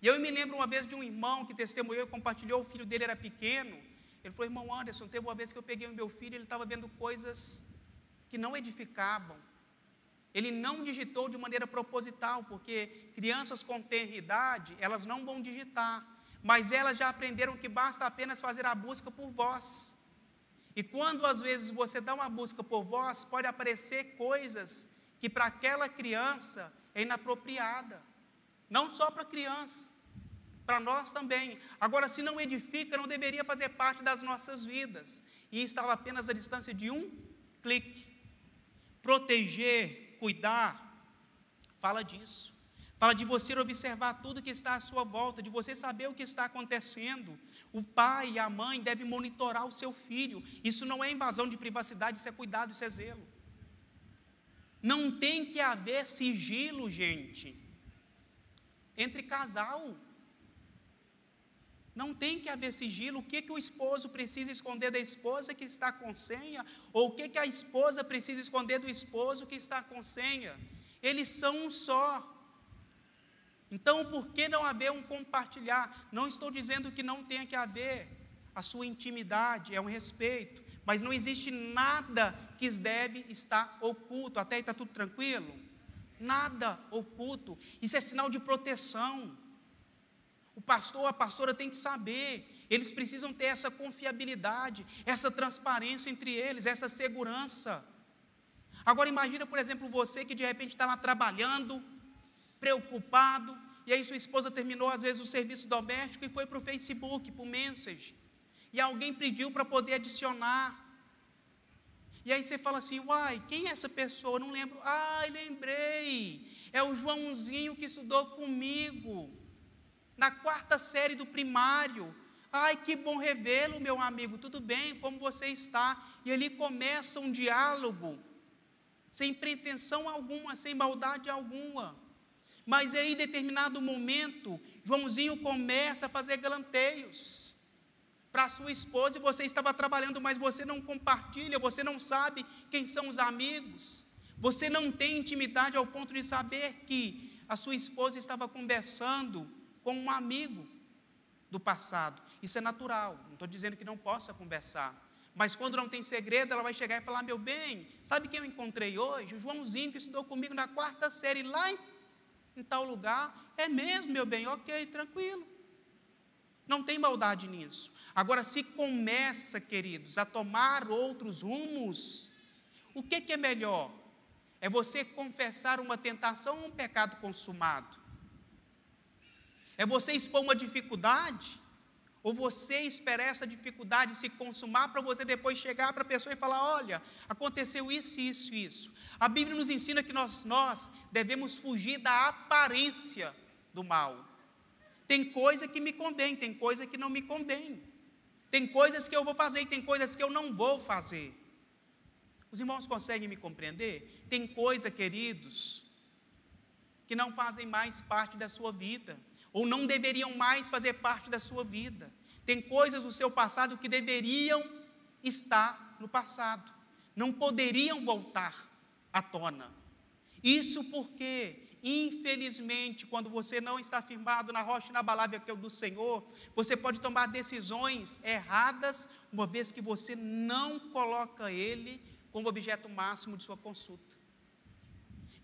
E eu me lembro uma vez de um irmão que testemunhou e compartilhou, o filho dele era pequeno. Ele falou: irmão Anderson, teve uma vez que eu peguei o meu filho, ele estava vendo coisas que não edificavam. Ele não digitou de maneira proposital, porque crianças com tenra idade, elas não vão digitar, mas elas já aprenderam que basta apenas fazer a busca por voz. E quando às vezes você dá uma busca por voz, pode aparecer coisas que para aquela criança é inapropriada. Não só para a criança, para nós também. Agora, se não edifica, não deveria fazer parte das nossas vidas. E estava apenas à distância de um clique. Proteger, cuidar, fala disso. Fala de você observar tudo que está à sua volta, de você saber o que está acontecendo. O pai e a mãe devem monitorar o seu filho. Isso não é invasão de privacidade, isso é cuidado, isso é zelo. Não tem que haver sigilo, gente, entre casal. Não tem que haver sigilo. O que o esposo precisa esconder da esposa que está com senha, ou o que a esposa precisa esconder do esposo que está com senha? Eles são um só. Então, por que não haver um compartilhar? Não estou dizendo que não tenha que haver a sua intimidade, é um respeito, mas não existe nada que deve estar oculto. Até aí está tudo tranquilo? Nada oculto. Isso é sinal de proteção. O pastor, a pastora tem que saber, eles precisam ter essa confiabilidade, essa transparência entre eles, essa segurança. Agora imagina, por exemplo, você que de repente está lá trabalhando, preocupado, e aí sua esposa terminou às vezes o serviço doméstico e foi para o Facebook, para o Message, e alguém pediu para poder adicionar. E aí você fala assim: uai, quem é essa pessoa? Eu não lembro. Lembrei, é o Joãozinho que estudou comigo na 4ª série do primário. Ai, que bom revê-lo, meu amigo, tudo bem, como você está? E ali começa um diálogo, sem pretensão alguma, sem maldade alguma. Mas aí, em determinado momento, Joãozinho começa a fazer galanteios para a sua esposa, e você estava trabalhando, mas você não compartilha, você não sabe quem são os amigos, você não tem intimidade ao ponto de saber que a sua esposa estava conversando com um amigo do passado. Isso é natural, não estou dizendo que não possa conversar, mas quando não tem segredo, ela vai chegar e falar: meu bem, sabe quem eu encontrei hoje? O Joãozinho, que estudou comigo na 4ª série, lá em tal lugar. É mesmo, meu bem? Ok, tranquilo, não tem maldade nisso. Agora, se começa, queridos, a tomar outros rumos, o que é melhor? É você confessar uma tentação ou um pecado consumado? É você expor uma dificuldade, ou você esperar essa dificuldade se consumar para você depois chegar para a pessoa e falar: olha, aconteceu isso, isso, isso. A Bíblia nos ensina que nós devemos fugir da aparência do mal. Tem coisa que me convém, tem coisa que não me convém. Tem coisas que eu vou fazer e tem coisas que eu não vou fazer. Os irmãos conseguem me compreender? Tem coisa, queridos, que não fazem mais parte da sua vida, ou não deveriam mais fazer parte da sua vida. Tem coisas do seu passado que deveriam estar no passado, não poderiam voltar à tona. Isso porque, infelizmente, quando você não está firmado na rocha inabalável que é o do Senhor, você pode tomar decisões erradas, uma vez que você não coloca Ele como objeto máximo de sua consulta.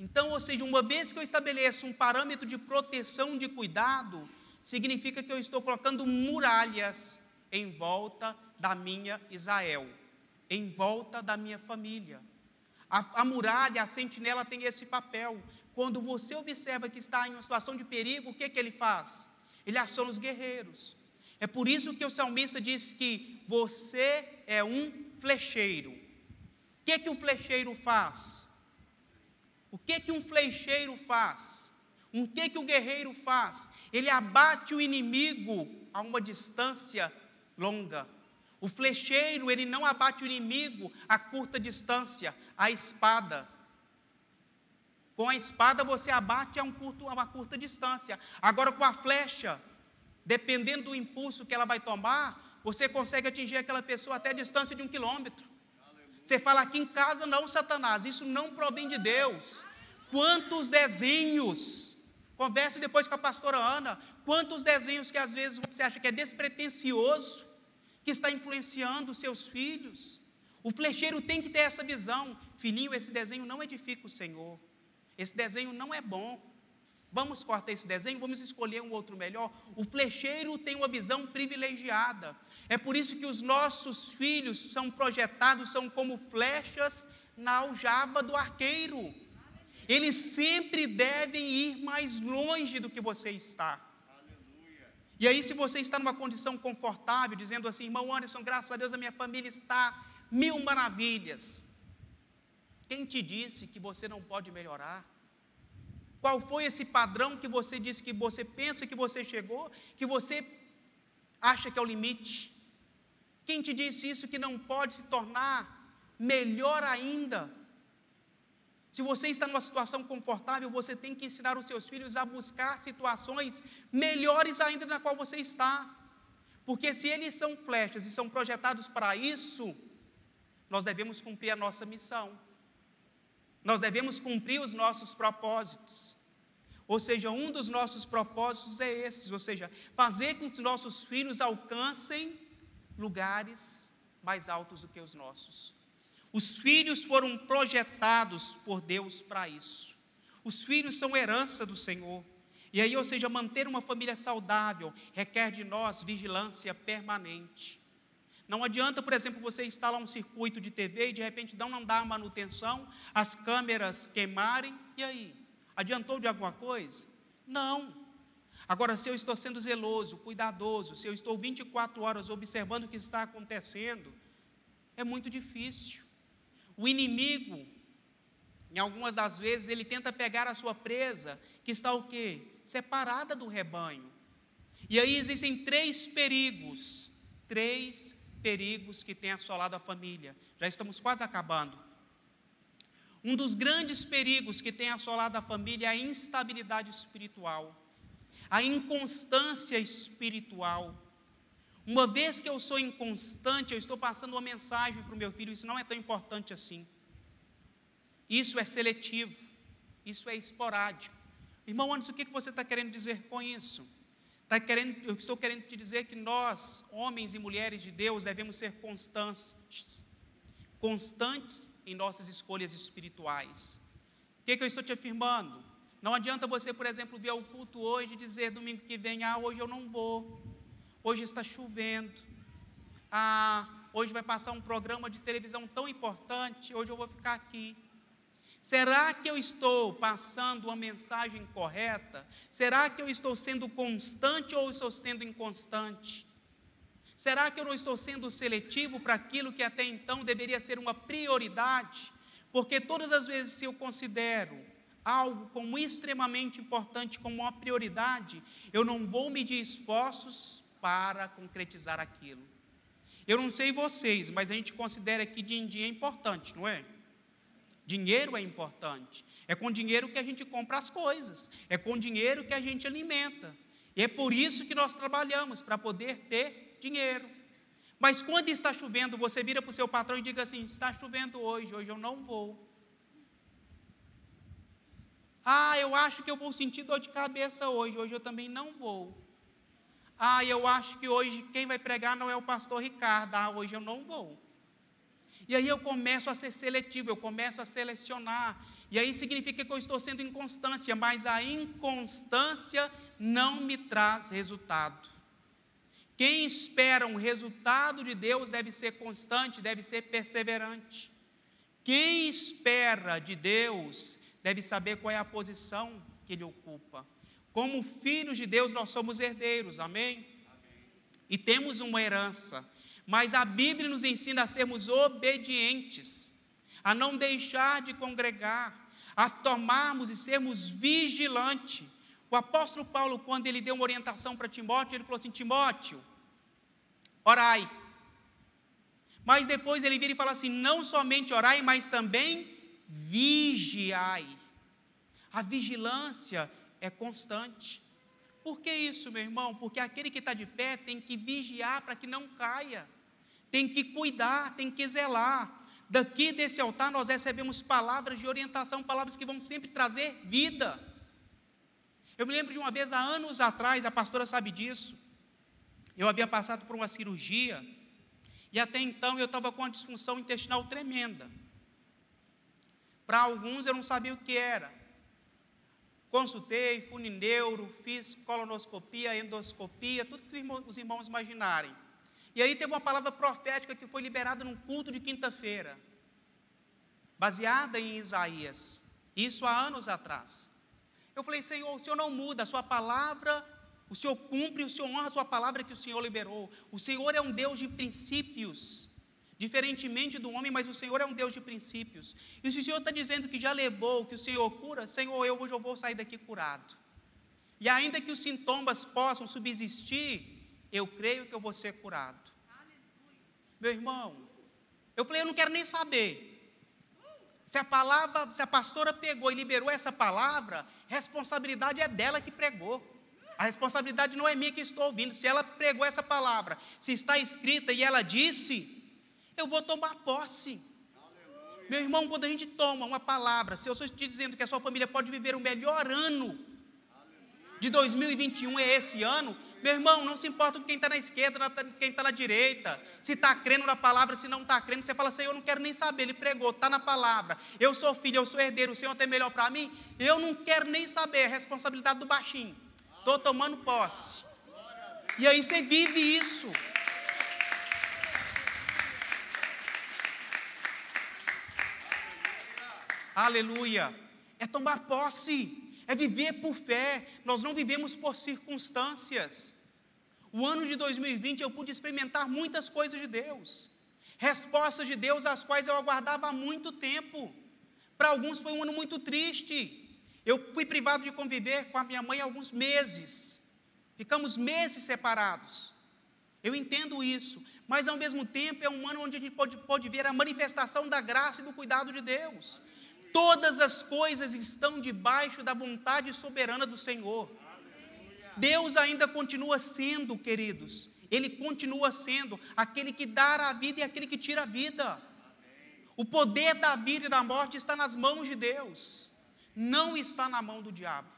Então, ou seja, uma vez que eu estabeleço um parâmetro de proteção, de cuidado, significa que eu estou colocando muralhas em volta da minha Israel, em volta da minha família. A muralha, a sentinela tem esse papel. Quando você observa que está em uma situação de perigo, o que ele faz? ele assola os guerreiros. É por isso que o salmista diz que você é um flecheiro. O que o flecheiro faz? O que um flecheiro faz? O que o guerreiro faz? Ele abate o inimigo a uma distância longa. O flecheiro, ele não abate o inimigo a curta distância, a espada. Com a espada você abate a uma curta distância. Agora com a flecha, dependendo do impulso que ela vai tomar, você consegue atingir aquela pessoa até a distância de 1 quilômetro. Você fala, aqui em casa não, Satanás, isso não provém de Deus. Quantos desenhos, converse depois com a pastora Ana, quantos desenhos que às vezes você acha que é despretensioso, que está influenciando os seus filhos. O flecheiro tem que ter essa visão. Filhinho, esse desenho não edifica o Senhor. Esse desenho não é bom. Vamos cortar esse desenho, vamos escolher um outro melhor. O flecheiro tem uma visão privilegiada. É por isso que os nossos filhos são projetados, são como flechas na aljava do arqueiro. Eles sempre devem ir mais longe do que você está. E aí, se você está numa condição confortável, dizendo assim, irmão Anderson, graças a Deus a minha família está mil maravilhas. Quem te disse que você não pode melhorar? Qual foi esse padrão que você disse que você pensa que você chegou, que você acha que é o limite? Quem te disse isso que não pode se tornar melhor ainda? Se você está numa situação confortável, você tem que ensinar os seus filhos a buscar situações melhores ainda na qual você está. Porque se eles são flechas e são projetados para isso, nós devemos cumprir a nossa missão. Nós devemos cumprir os nossos propósitos. Ou seja, um dos nossos propósitos é esse, ou seja, fazer com que os nossos filhos alcancem lugares mais altos do que os nossos. Os filhos foram projetados por Deus para isso. Os filhos são herança do Senhor. E aí, ou seja, manter uma família saudável requer de nós vigilância permanente. Não adianta, por exemplo, você instalar um circuito de TV e de repente não dar manutenção, as câmeras queimarem, e aí? Adiantou de alguma coisa? Não. Agora, se eu estou sendo zeloso, cuidadoso, se eu estou 24 horas observando o que está acontecendo, é muito difícil. O inimigo, em algumas das vezes, ele tenta pegar a sua presa, que está o quê? Separada do rebanho. E aí existem três perigos que têm assolado a família. Já estamos quase acabando. Um dos grandes perigos que tem assolado a família é a instabilidade espiritual, a inconstância espiritual. Uma vez que eu sou inconstante, eu estou passando uma mensagem para o meu filho, isso não é tão importante assim. Isso é seletivo, isso é esporádico. Irmão Anderson, o que você está querendo dizer com isso? Eu estou querendo te dizer que nós, homens e mulheres de Deus, devemos ser constantes em nossas escolhas espirituais. O que eu estou te afirmando? Não adianta você, por exemplo, vir ao culto hoje e dizer domingo que vem, hoje eu não vou, hoje está chovendo, hoje vai passar um programa de televisão tão importante, hoje eu vou ficar aqui. Será que eu estou passando uma mensagem correta? Será que eu estou sendo constante ou estou sendo inconstante? Será que eu não estou sendo seletivo para aquilo que até então deveria ser uma prioridade? Porque todas as vezes que eu considero algo como extremamente importante, como uma prioridade, eu não vou medir esforços para concretizar aquilo. Eu não sei vocês, mas a gente considera que din-din é importante, não é? Dinheiro é importante. É com dinheiro que a gente compra as coisas. É com dinheiro que a gente alimenta. E é por isso que nós trabalhamos, para poder ter dinheiro. Mas quando está chovendo, você vira para o seu patrão e diga assim, está chovendo hoje eu não vou. Eu acho que eu vou sentir dor de cabeça hoje eu também não vou. Eu acho que hoje quem vai pregar não é o pastor Ricardo, hoje eu não vou. E aí eu começo a ser seletivo, eu começo a selecionar. E aí significa que eu estou sendo inconstância, mas a inconstância não me traz resultado. Quem espera um resultado de Deus deve ser constante, deve ser perseverante. Quem espera de Deus deve saber qual é a posição que Ele ocupa. Como filhos de Deus, nós somos herdeiros, amém? E temos uma herança, mas a Bíblia nos ensina a sermos obedientes, a não deixar de congregar, a tomarmos e sermos vigilantes. O apóstolo Paulo, quando ele deu uma orientação para Timóteo, ele falou assim: Timóteo, orai. Mas depois ele vira e fala assim: não somente orai, mas também vigiai. A vigilância é constante. Por que isso, meu irmão? Porque aquele que está de pé tem que vigiar para que não caia, tem que cuidar, tem que zelar. Daqui desse altar nós recebemos palavras de orientação, palavras que vão sempre trazer vida. Eu me lembro de uma vez, há anos atrás, a pastora sabe disso, eu havia passado por uma cirurgia, e até então eu estava com uma disfunção intestinal tremenda. Para alguns eu não sabia o que era. Consultei, fui em neuro, fiz colonoscopia, endoscopia, tudo que os irmãos imaginarem. E aí teve uma palavra profética que foi liberada num culto de quinta-feira, baseada em Isaías, isso há anos atrás. Eu falei: Senhor, o Senhor não muda, a sua palavra, o Senhor cumpre, o Senhor honra a sua palavra que o Senhor liberou. O Senhor é um Deus de princípios, diferentemente do homem, mas o Senhor é um Deus de princípios. E se o Senhor está dizendo que já levou, que o Senhor cura, Senhor, hoje eu vou sair daqui curado. E ainda que os sintomas possam subsistir, eu creio que eu vou ser curado. Meu irmão, eu falei: eu não quero nem saber. Se a pastora pegou e liberou essa palavra, a responsabilidade é dela que pregou. A responsabilidade não é minha que estou ouvindo. Se ela pregou essa palavra, se está escrita e ela disse, eu vou tomar posse. Aleluia. Meu irmão, quando a gente toma uma palavra, se eu estou te dizendo que a sua família pode viver o melhor ano de 2021 é esse ano, meu irmão, não se importa com quem está na esquerda, quem está na direita, se está crendo na palavra, se não está crendo, você fala: Senhor, eu não quero nem saber, ele pregou, está na palavra, eu sou filho, eu sou herdeiro, o Senhor tem melhor para mim, eu não quero nem saber, é responsabilidade do baixinho, estou tomando posse. E aí você vive isso. Aleluia, é tomar posse, é viver por fé. Nós não vivemos por circunstâncias. O ano de 2020 eu pude experimentar muitas coisas de Deus, respostas de Deus às quais eu aguardava há muito tempo. Para alguns foi um ano muito triste. Eu fui privado de conviver com a minha mãe alguns meses, ficamos meses separados. Eu entendo isso, mas ao mesmo tempo é um ano onde a gente pode ver a manifestação da graça e do cuidado de Deus. Todas as coisas estão debaixo da vontade soberana do Senhor. Deus ainda continua sendo, queridos, Ele continua sendo aquele que dá a vida e aquele que tira a vida. O poder da vida e da morte está nas mãos de Deus, não está na mão do diabo.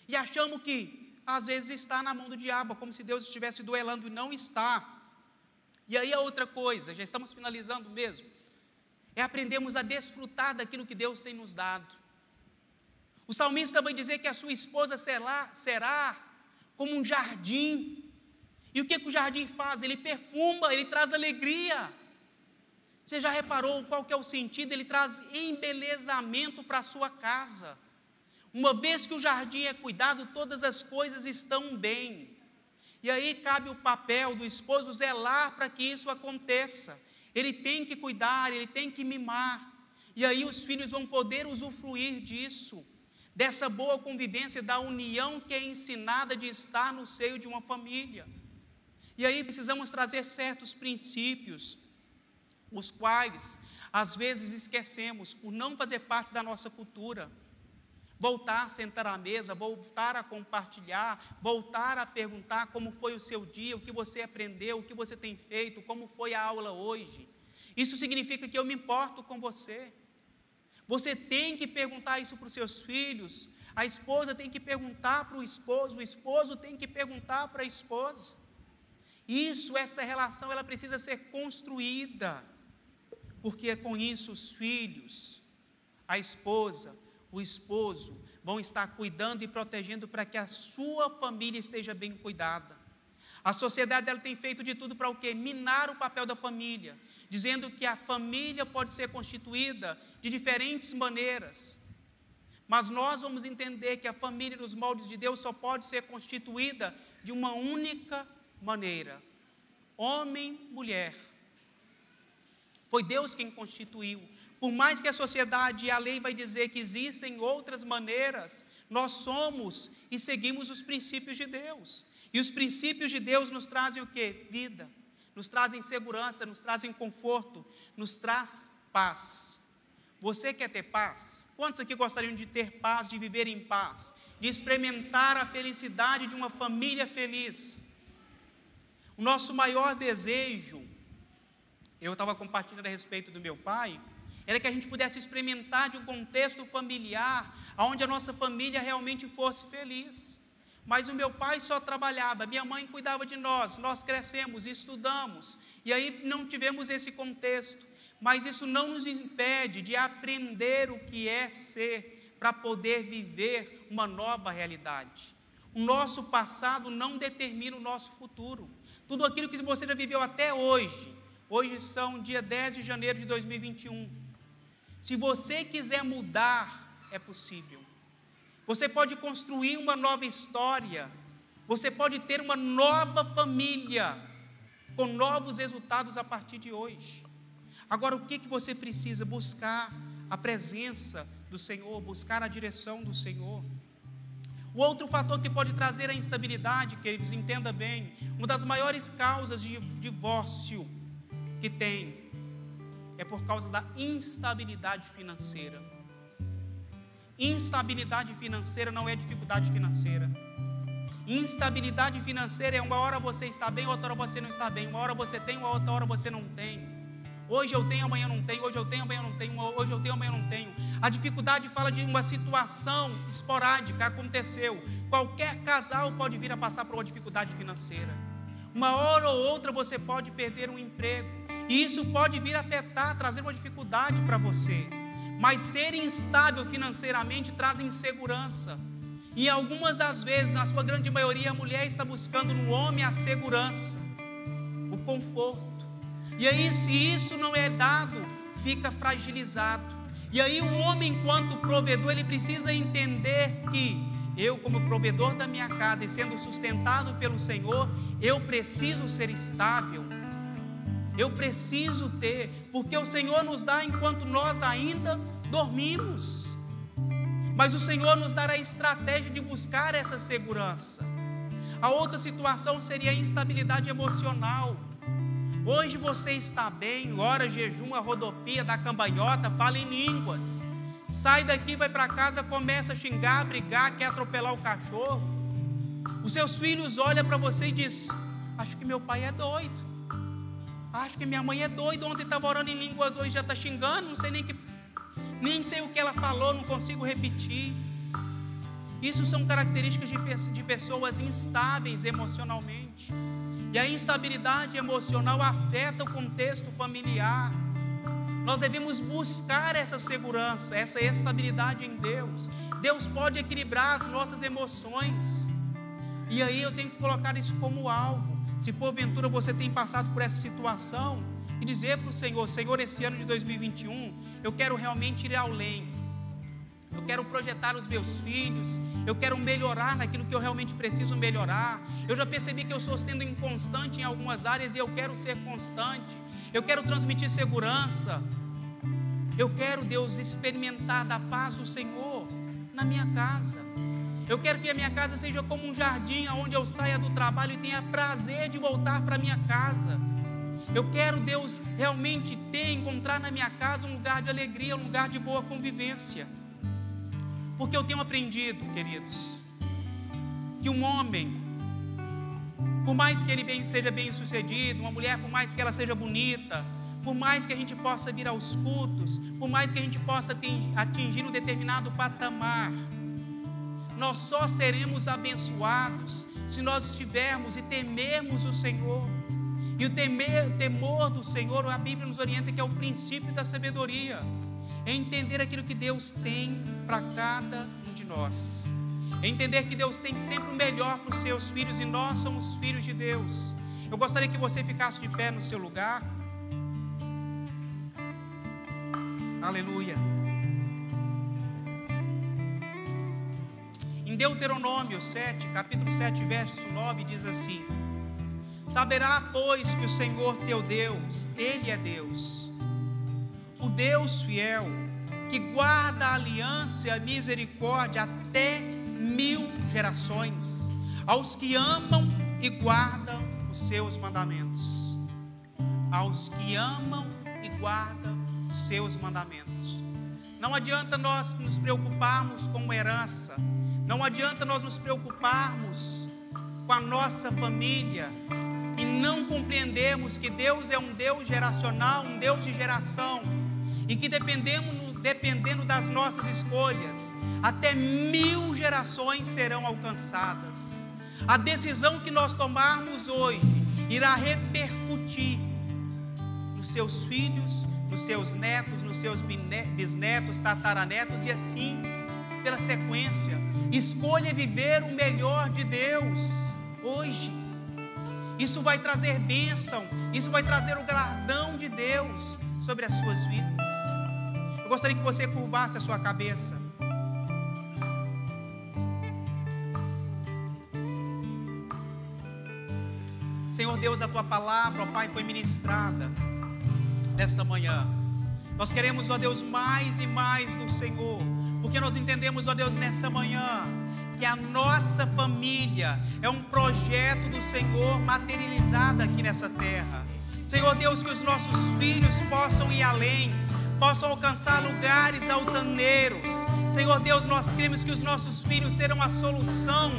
E achamos que às vezes está na mão do diabo, como se Deus estivesse duelando, e não está. E aí a outra coisa, já estamos finalizando mesmo, é aprendermos a desfrutar daquilo que Deus tem nos dado. O salmista vai dizer que a sua esposa será como um jardim. E o que o jardim faz? Ele perfuma, ele traz alegria. Você já reparou qual que é o sentido? Ele traz embelezamento para a sua casa. Uma vez que o jardim é cuidado, todas as coisas estão bem. E aí cabe o papel do esposo zelar para que isso aconteça. Ele tem que cuidar, ele tem que mimar. E aí os filhos vão poder usufruir disso, dessa boa convivência, da união que é ensinada de estar no seio de uma família. E aí precisamos trazer certos princípios, os quais às vezes esquecemos por não fazer parte da nossa cultura. Voltar a sentar à mesa, voltar a compartilhar, voltar a perguntar como foi o seu dia, o que você aprendeu, o que você tem feito, como foi a aula hoje. Isso significa que eu me importo com você. Você tem que perguntar isso para os seus filhos, a esposa tem que perguntar para o esposo tem que perguntar para a esposa. Essa relação, ela precisa ser construída, porque com isso os filhos, a esposa, o esposo vão estar cuidando e protegendo para que a sua família esteja bem cuidada. A sociedade ela tem feito de tudo para o quê? Minar o papel da família, dizendo que a família pode ser constituída de diferentes maneiras. Mas nós vamos entender que a família nos moldes de Deus só pode ser constituída de uma única maneira: homem, mulher. Foi Deus quem constituiu. Por mais que a sociedade e a lei vai dizer que existem outras maneiras, nós somos e seguimos os princípios de Deus. E os princípios de Deus nos trazem o quê? Vida. Nos trazem segurança, nos trazem conforto, nos traz paz. Você quer ter paz? Quantos aqui gostariam de ter paz, de viver em paz, de experimentar a felicidade de uma família feliz? O nosso maior desejo, eu estava compartilhando a respeito do meu pai, era que a gente pudesse experimentar de um contexto familiar, onde a nossa família realmente fosse feliz. Mas o meu pai só trabalhava, minha mãe cuidava de nós crescemos, estudamos, e aí não tivemos esse contexto. Mas isso não nos impede de aprender o que é ser, para poder viver uma nova realidade. O nosso passado não determina o nosso futuro. Tudo aquilo que você já viveu até hoje, hoje são dia 10 de janeiro de 2021. Se você quiser mudar, é possível. Você pode construir uma nova história, você pode ter uma nova família, com novos resultados a partir de hoje. Agora, o que você precisa? Buscar a presença do Senhor, buscar a direção do Senhor. O outro fator que pode trazer a instabilidade, queridos, entenda bem, uma das maiores causas de divórcio que tem, é por causa da instabilidade financeira. Instabilidade financeira não é dificuldade financeira. Instabilidade financeira é uma hora você está bem, outra hora você não está bem. Uma hora você tem, outra hora você não tem. Hoje eu tenho, amanhã não tenho. Hoje eu tenho, amanhã não tenho. Hoje eu tenho, amanhã não tenho. A dificuldade fala de uma situação esporádica, aconteceu. Qualquer casal pode vir a passar por uma dificuldade financeira. Uma hora ou outra você pode perder um emprego. E isso pode vir a afetar, trazer uma dificuldade para você. Mas ser instável financeiramente traz insegurança. E algumas das vezes, na sua grande maioria, a mulher está buscando no homem a segurança, o conforto. E aí, se isso não é dado, fica fragilizado. E aí o homem, enquanto provedor, ele precisa entender que eu, como provedor da minha casa e sendo sustentado pelo Senhor, eu preciso ser estável. Eu preciso ter, porque o Senhor nos dá enquanto nós ainda dormimos. Mas o Senhor nos dará a estratégia de buscar essa segurança. A outra situação seria a instabilidade emocional. Hoje você está bem, ora, jejuma, rodopia, dá cambalhota, fala em línguas. Sai daqui, vai para casa, começa a xingar, brigar, quer atropelar o cachorro. Os seus filhos olham para você e dizem: acho que meu pai é doido. Acho que minha mãe é doida. Ontem estava orando em línguas, hoje já está xingando, não sei nem sei o que ela falou, não consigo repetir. Isso são características de pessoas instáveis emocionalmente. E a instabilidade emocional afeta o contexto familiar. Nós devemos buscar essa segurança, essa estabilidade em Deus. Deus pode equilibrar as nossas emoções. E aí eu tenho que colocar isso como alvo. Se porventura você tem passado por essa situação, e dizer para o Senhor: Senhor, esse ano de 2021, eu quero realmente ir além. Eu quero projetar os meus filhos, eu quero melhorar naquilo que eu realmente preciso melhorar. Eu já percebi que eu estou sendo inconstante em algumas áreas e eu quero ser constante. Eu quero transmitir segurança. Eu quero, Deus, experimentar da paz do Senhor na minha casa. Eu quero que a minha casa seja como um jardim, onde eu saia do trabalho e tenha prazer de voltar para a minha casa. Eu quero, Deus, realmente encontrar na minha casa um lugar de alegria, um lugar de boa convivência. Porque eu tenho aprendido, queridos, que um homem, por mais que ele seja bem sucedido, uma mulher, por mais que ela seja bonita, por mais que a gente possa vir aos cultos, por mais que a gente possa atingir um determinado patamar, nós só seremos abençoados se nós estivermos e temermos o Senhor. E o temor do Senhor, a Bíblia nos orienta que é o princípio da sabedoria. É entender aquilo que Deus tem para cada um de nós. É entender que Deus tem sempre o melhor para os seus filhos e nós somos filhos de Deus. Eu gostaria que você ficasse de pé no seu lugar. Aleluia. Deuteronômio 7, capítulo 7, verso 9, diz assim: saberá, pois, que o Senhor teu Deus, Ele é Deus, o Deus fiel, que guarda a aliança e a misericórdia até 1000 gerações, aos que amam e guardam os seus mandamentos. Aos que amam e guardam os seus mandamentos. Não adianta nós nos preocuparmos com herança, não adianta nós nos preocuparmos com a nossa família e não compreendermos que Deus é um Deus geracional, um Deus de geração, e que dependendo das nossas escolhas, até 1000 gerações serão alcançadas. A decisão que nós tomarmos hoje irá repercutir nos seus filhos, nos seus netos, nos seus bisnetos, tataranetos e assim pela sequência. Escolha viver o melhor de Deus hoje. Isso vai trazer bênção, isso vai trazer o galardão de Deus sobre as suas vidas. Eu gostaria que você curvasse a sua cabeça. Senhor Deus, a tua palavra, ó Pai, foi ministrada nesta manhã. Nós queremos, ó Deus, mais e mais do Senhor, porque nós entendemos, ó Deus, nessa manhã, que a nossa família é um projeto do Senhor materializado aqui nessa terra. Senhor Deus, que os nossos filhos possam ir além, possam alcançar lugares altaneiros. Senhor Deus, nós cremos que os nossos filhos serão a solução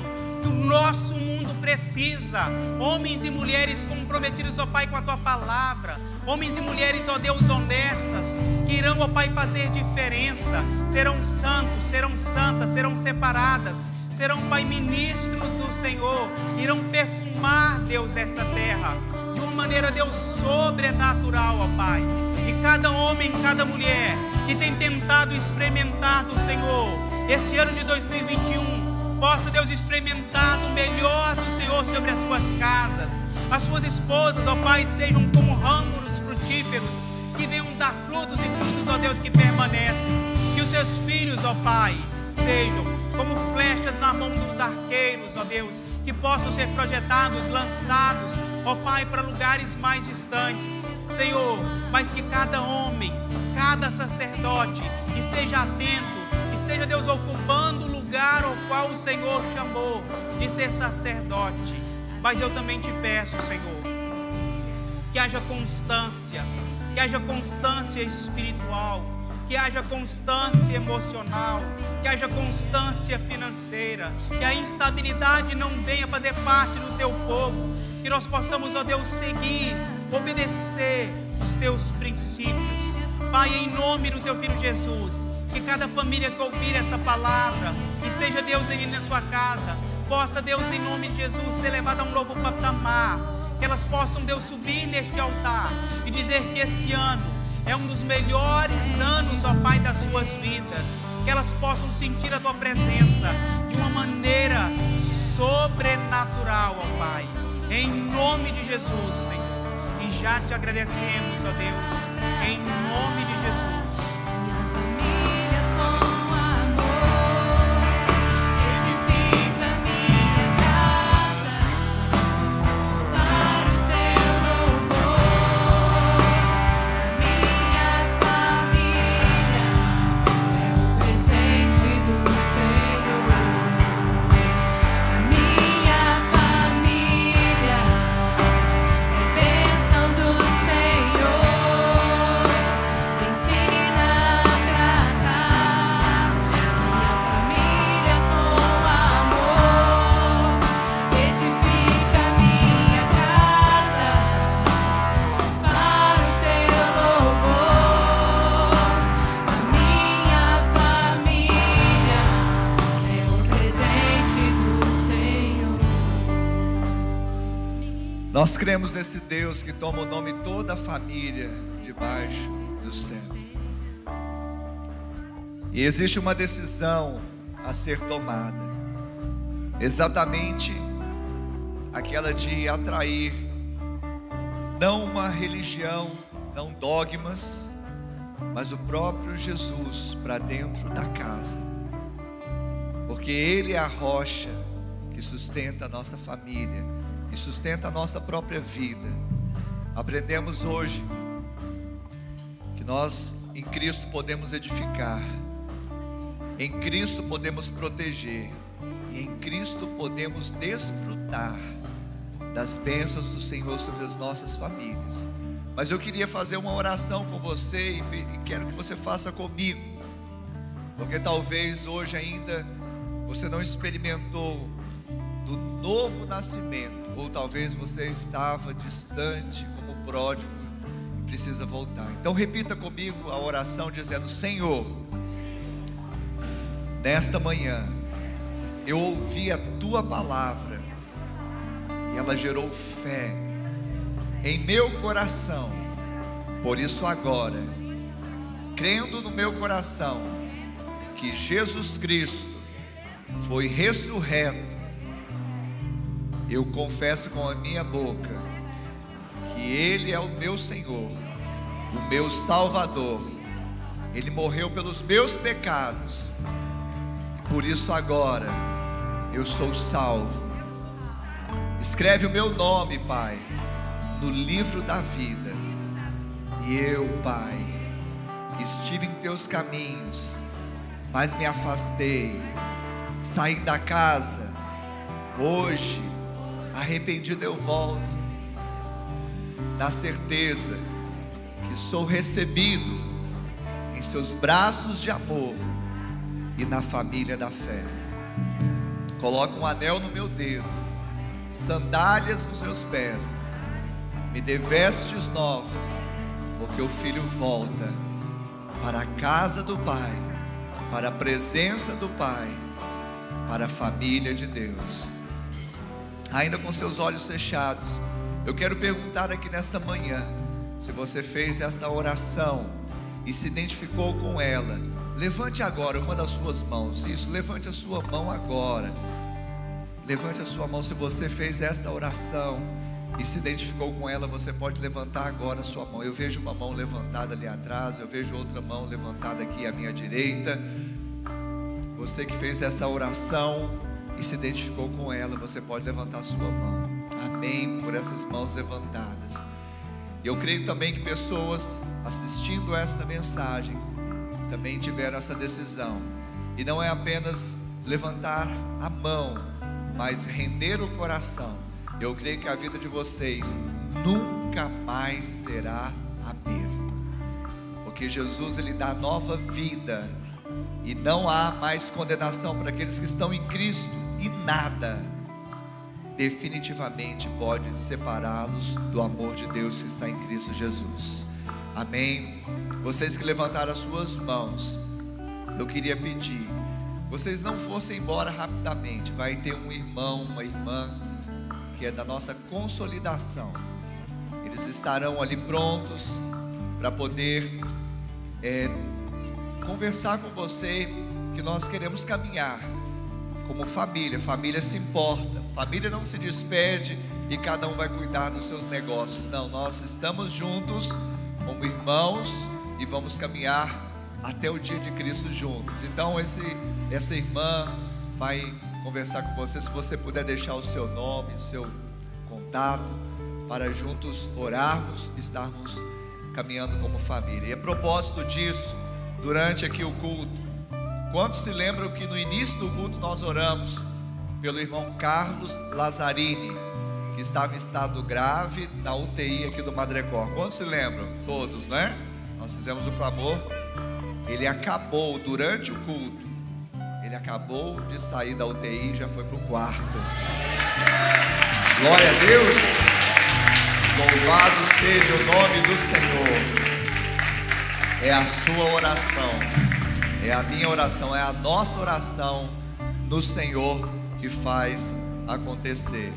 que o nosso mundo precisa. Homens e mulheres comprometidos, ó Pai, com a tua palavra. Homens e mulheres, ó Deus, honestas, que irão, ó Pai, fazer diferença. Serão santos, serão santas, serão separadas. Serão, Pai, ministros do Senhor. Irão perfumar, Deus, essa terra de uma maneira, Deus, sobrenatural, ó Pai. E cada homem, cada mulher que tem tentado experimentar do Senhor, esse ano de 2021, possa, Deus, experimentar o melhor do Senhor sobre as suas casas. As suas esposas, ó Pai, sejam como ramos frutíferos, que venham dar frutos e frutos, ó Deus, que permanecem. Que os seus filhos, ó Pai, sejam como flechas na mão dos arqueiros, ó Deus, que possam ser projetados, lançados, ó Pai, para lugares mais distantes, Senhor, mas que cada homem, cada sacerdote esteja atento, esteja, Deus, ocupando o lugar ao qual o Senhor chamou de ser sacerdote. Mas eu também te peço, Senhor, que haja constância espiritual, que haja constância emocional, que haja constância financeira, que a instabilidade não venha fazer parte do teu povo, que nós possamos, ó Deus, seguir, obedecer os teus princípios. Pai, em nome do teu Filho Jesus, que cada família que ouvir essa palavra, esteja, Deus, ali na sua casa, possa, Deus, em nome de Jesus, ser levada a um novo patamar, que elas possam, Deus, subir neste altar e dizer que esse ano é um dos melhores anos, ó Pai, das suas vidas, que elas possam sentir a tua presença de uma maneira sobrenatural, ó Pai, em nome de Jesus, Senhor, e já te agradecemos, ó Deus, em nome de Jesus. Nós cremos nesse Deus que toma o nome de toda a família debaixo do céu. E existe uma decisão a ser tomada, exatamente aquela de atrair não uma religião, não dogmas, mas o próprio Jesus para dentro da casa. porque Ele é a rocha que sustenta a nossa família e sustenta a nossa própria vida. Aprendemos hoje que nós em Cristo podemos edificar, em Cristo podemos proteger e em Cristo podemos desfrutar das bênçãos do Senhor sobre as nossas famílias. Mas eu queria fazer uma oração com você e quero que você faça comigo, porque talvez hoje ainda você não experimentou do novo nascimento, ou talvez você estava distante como pródigo e precisa voltar. Então repita comigo a oração dizendo: Senhor, nesta manhã eu ouvi a Tua palavra e ela gerou fé em meu coração. Por isso agora, crendo no meu coração que Jesus Cristo foi ressurreto, eu confesso com a minha boca que Ele é o meu Senhor, o meu Salvador. Ele morreu pelos meus pecados e por isso agora eu sou salvo. Escreve o meu nome, Pai, no livro da vida. E eu, Pai, que estive em Teus caminhos, mas me afastei, saí da casa, hoje, arrependido eu volto, na certeza que sou recebido em Seus braços de amor e na família da fé. Coloca um anel no meu dedo, sandálias nos meus pés, me dê vestes novas, porque o filho volta para a casa do Pai, para a presença do Pai, para a família de Deus. Ainda com seus olhos fechados, eu quero perguntar aqui nesta manhã, se você fez esta oração e se identificou com ela, levante agora uma das suas mãos. Isso, levante a sua mão agora. Levante a sua mão se você fez esta oração e se identificou com ela. Você pode levantar agora a sua mão. Eu vejo uma mão levantada ali atrás, eu vejo outra mão levantada aqui à minha direita. Você que fez essa oração e se identificou com ela, você pode levantar a sua mão. Amém, por essas mãos levantadas. E eu creio também que pessoas assistindo esta mensagem também tiveram essa decisão. E não é apenas levantar a mão, mas render o coração. Eu creio que a vida de vocês nunca mais será a mesma, porque Jesus, Ele dá nova vida, e não há mais condenação para aqueles que estão em Cristo, e nada definitivamente pode separá-los do amor de Deus que está em Cristo Jesus. Amém? Vocês que levantaram as suas mãos, eu queria pedir, vocês não fossem embora rapidamente. Vai ter um irmão, uma irmã que é da nossa consolidação. Eles estarão ali prontos para poder conversar com você, que nós queremos caminhar como família. Família se importa, família não se despede e cada um vai cuidar dos seus negócios. Não, nós estamos juntos como irmãos e vamos caminhar até o dia de Cristo juntos. Então essa irmã vai conversar com você. Se você puder deixar o seu nome, o seu contato, para juntos orarmos e estarmos caminhando como família. E a propósito disso, durante aqui o culto, quantos se lembram que no início do culto nós oramos pelo irmão Carlos Lazzarini, que estava em estado grave na UTI aqui do Madrecor? Quantos se lembram? Todos, né? Nós fizemos o clamor. Ele acabou durante o culto, ele acabou de sair da UTI e já foi para o quarto. Glória a Deus. Louvado seja o nome do Senhor. É a sua oração, é a minha oração, é a nossa oração no Senhor que faz acontecer.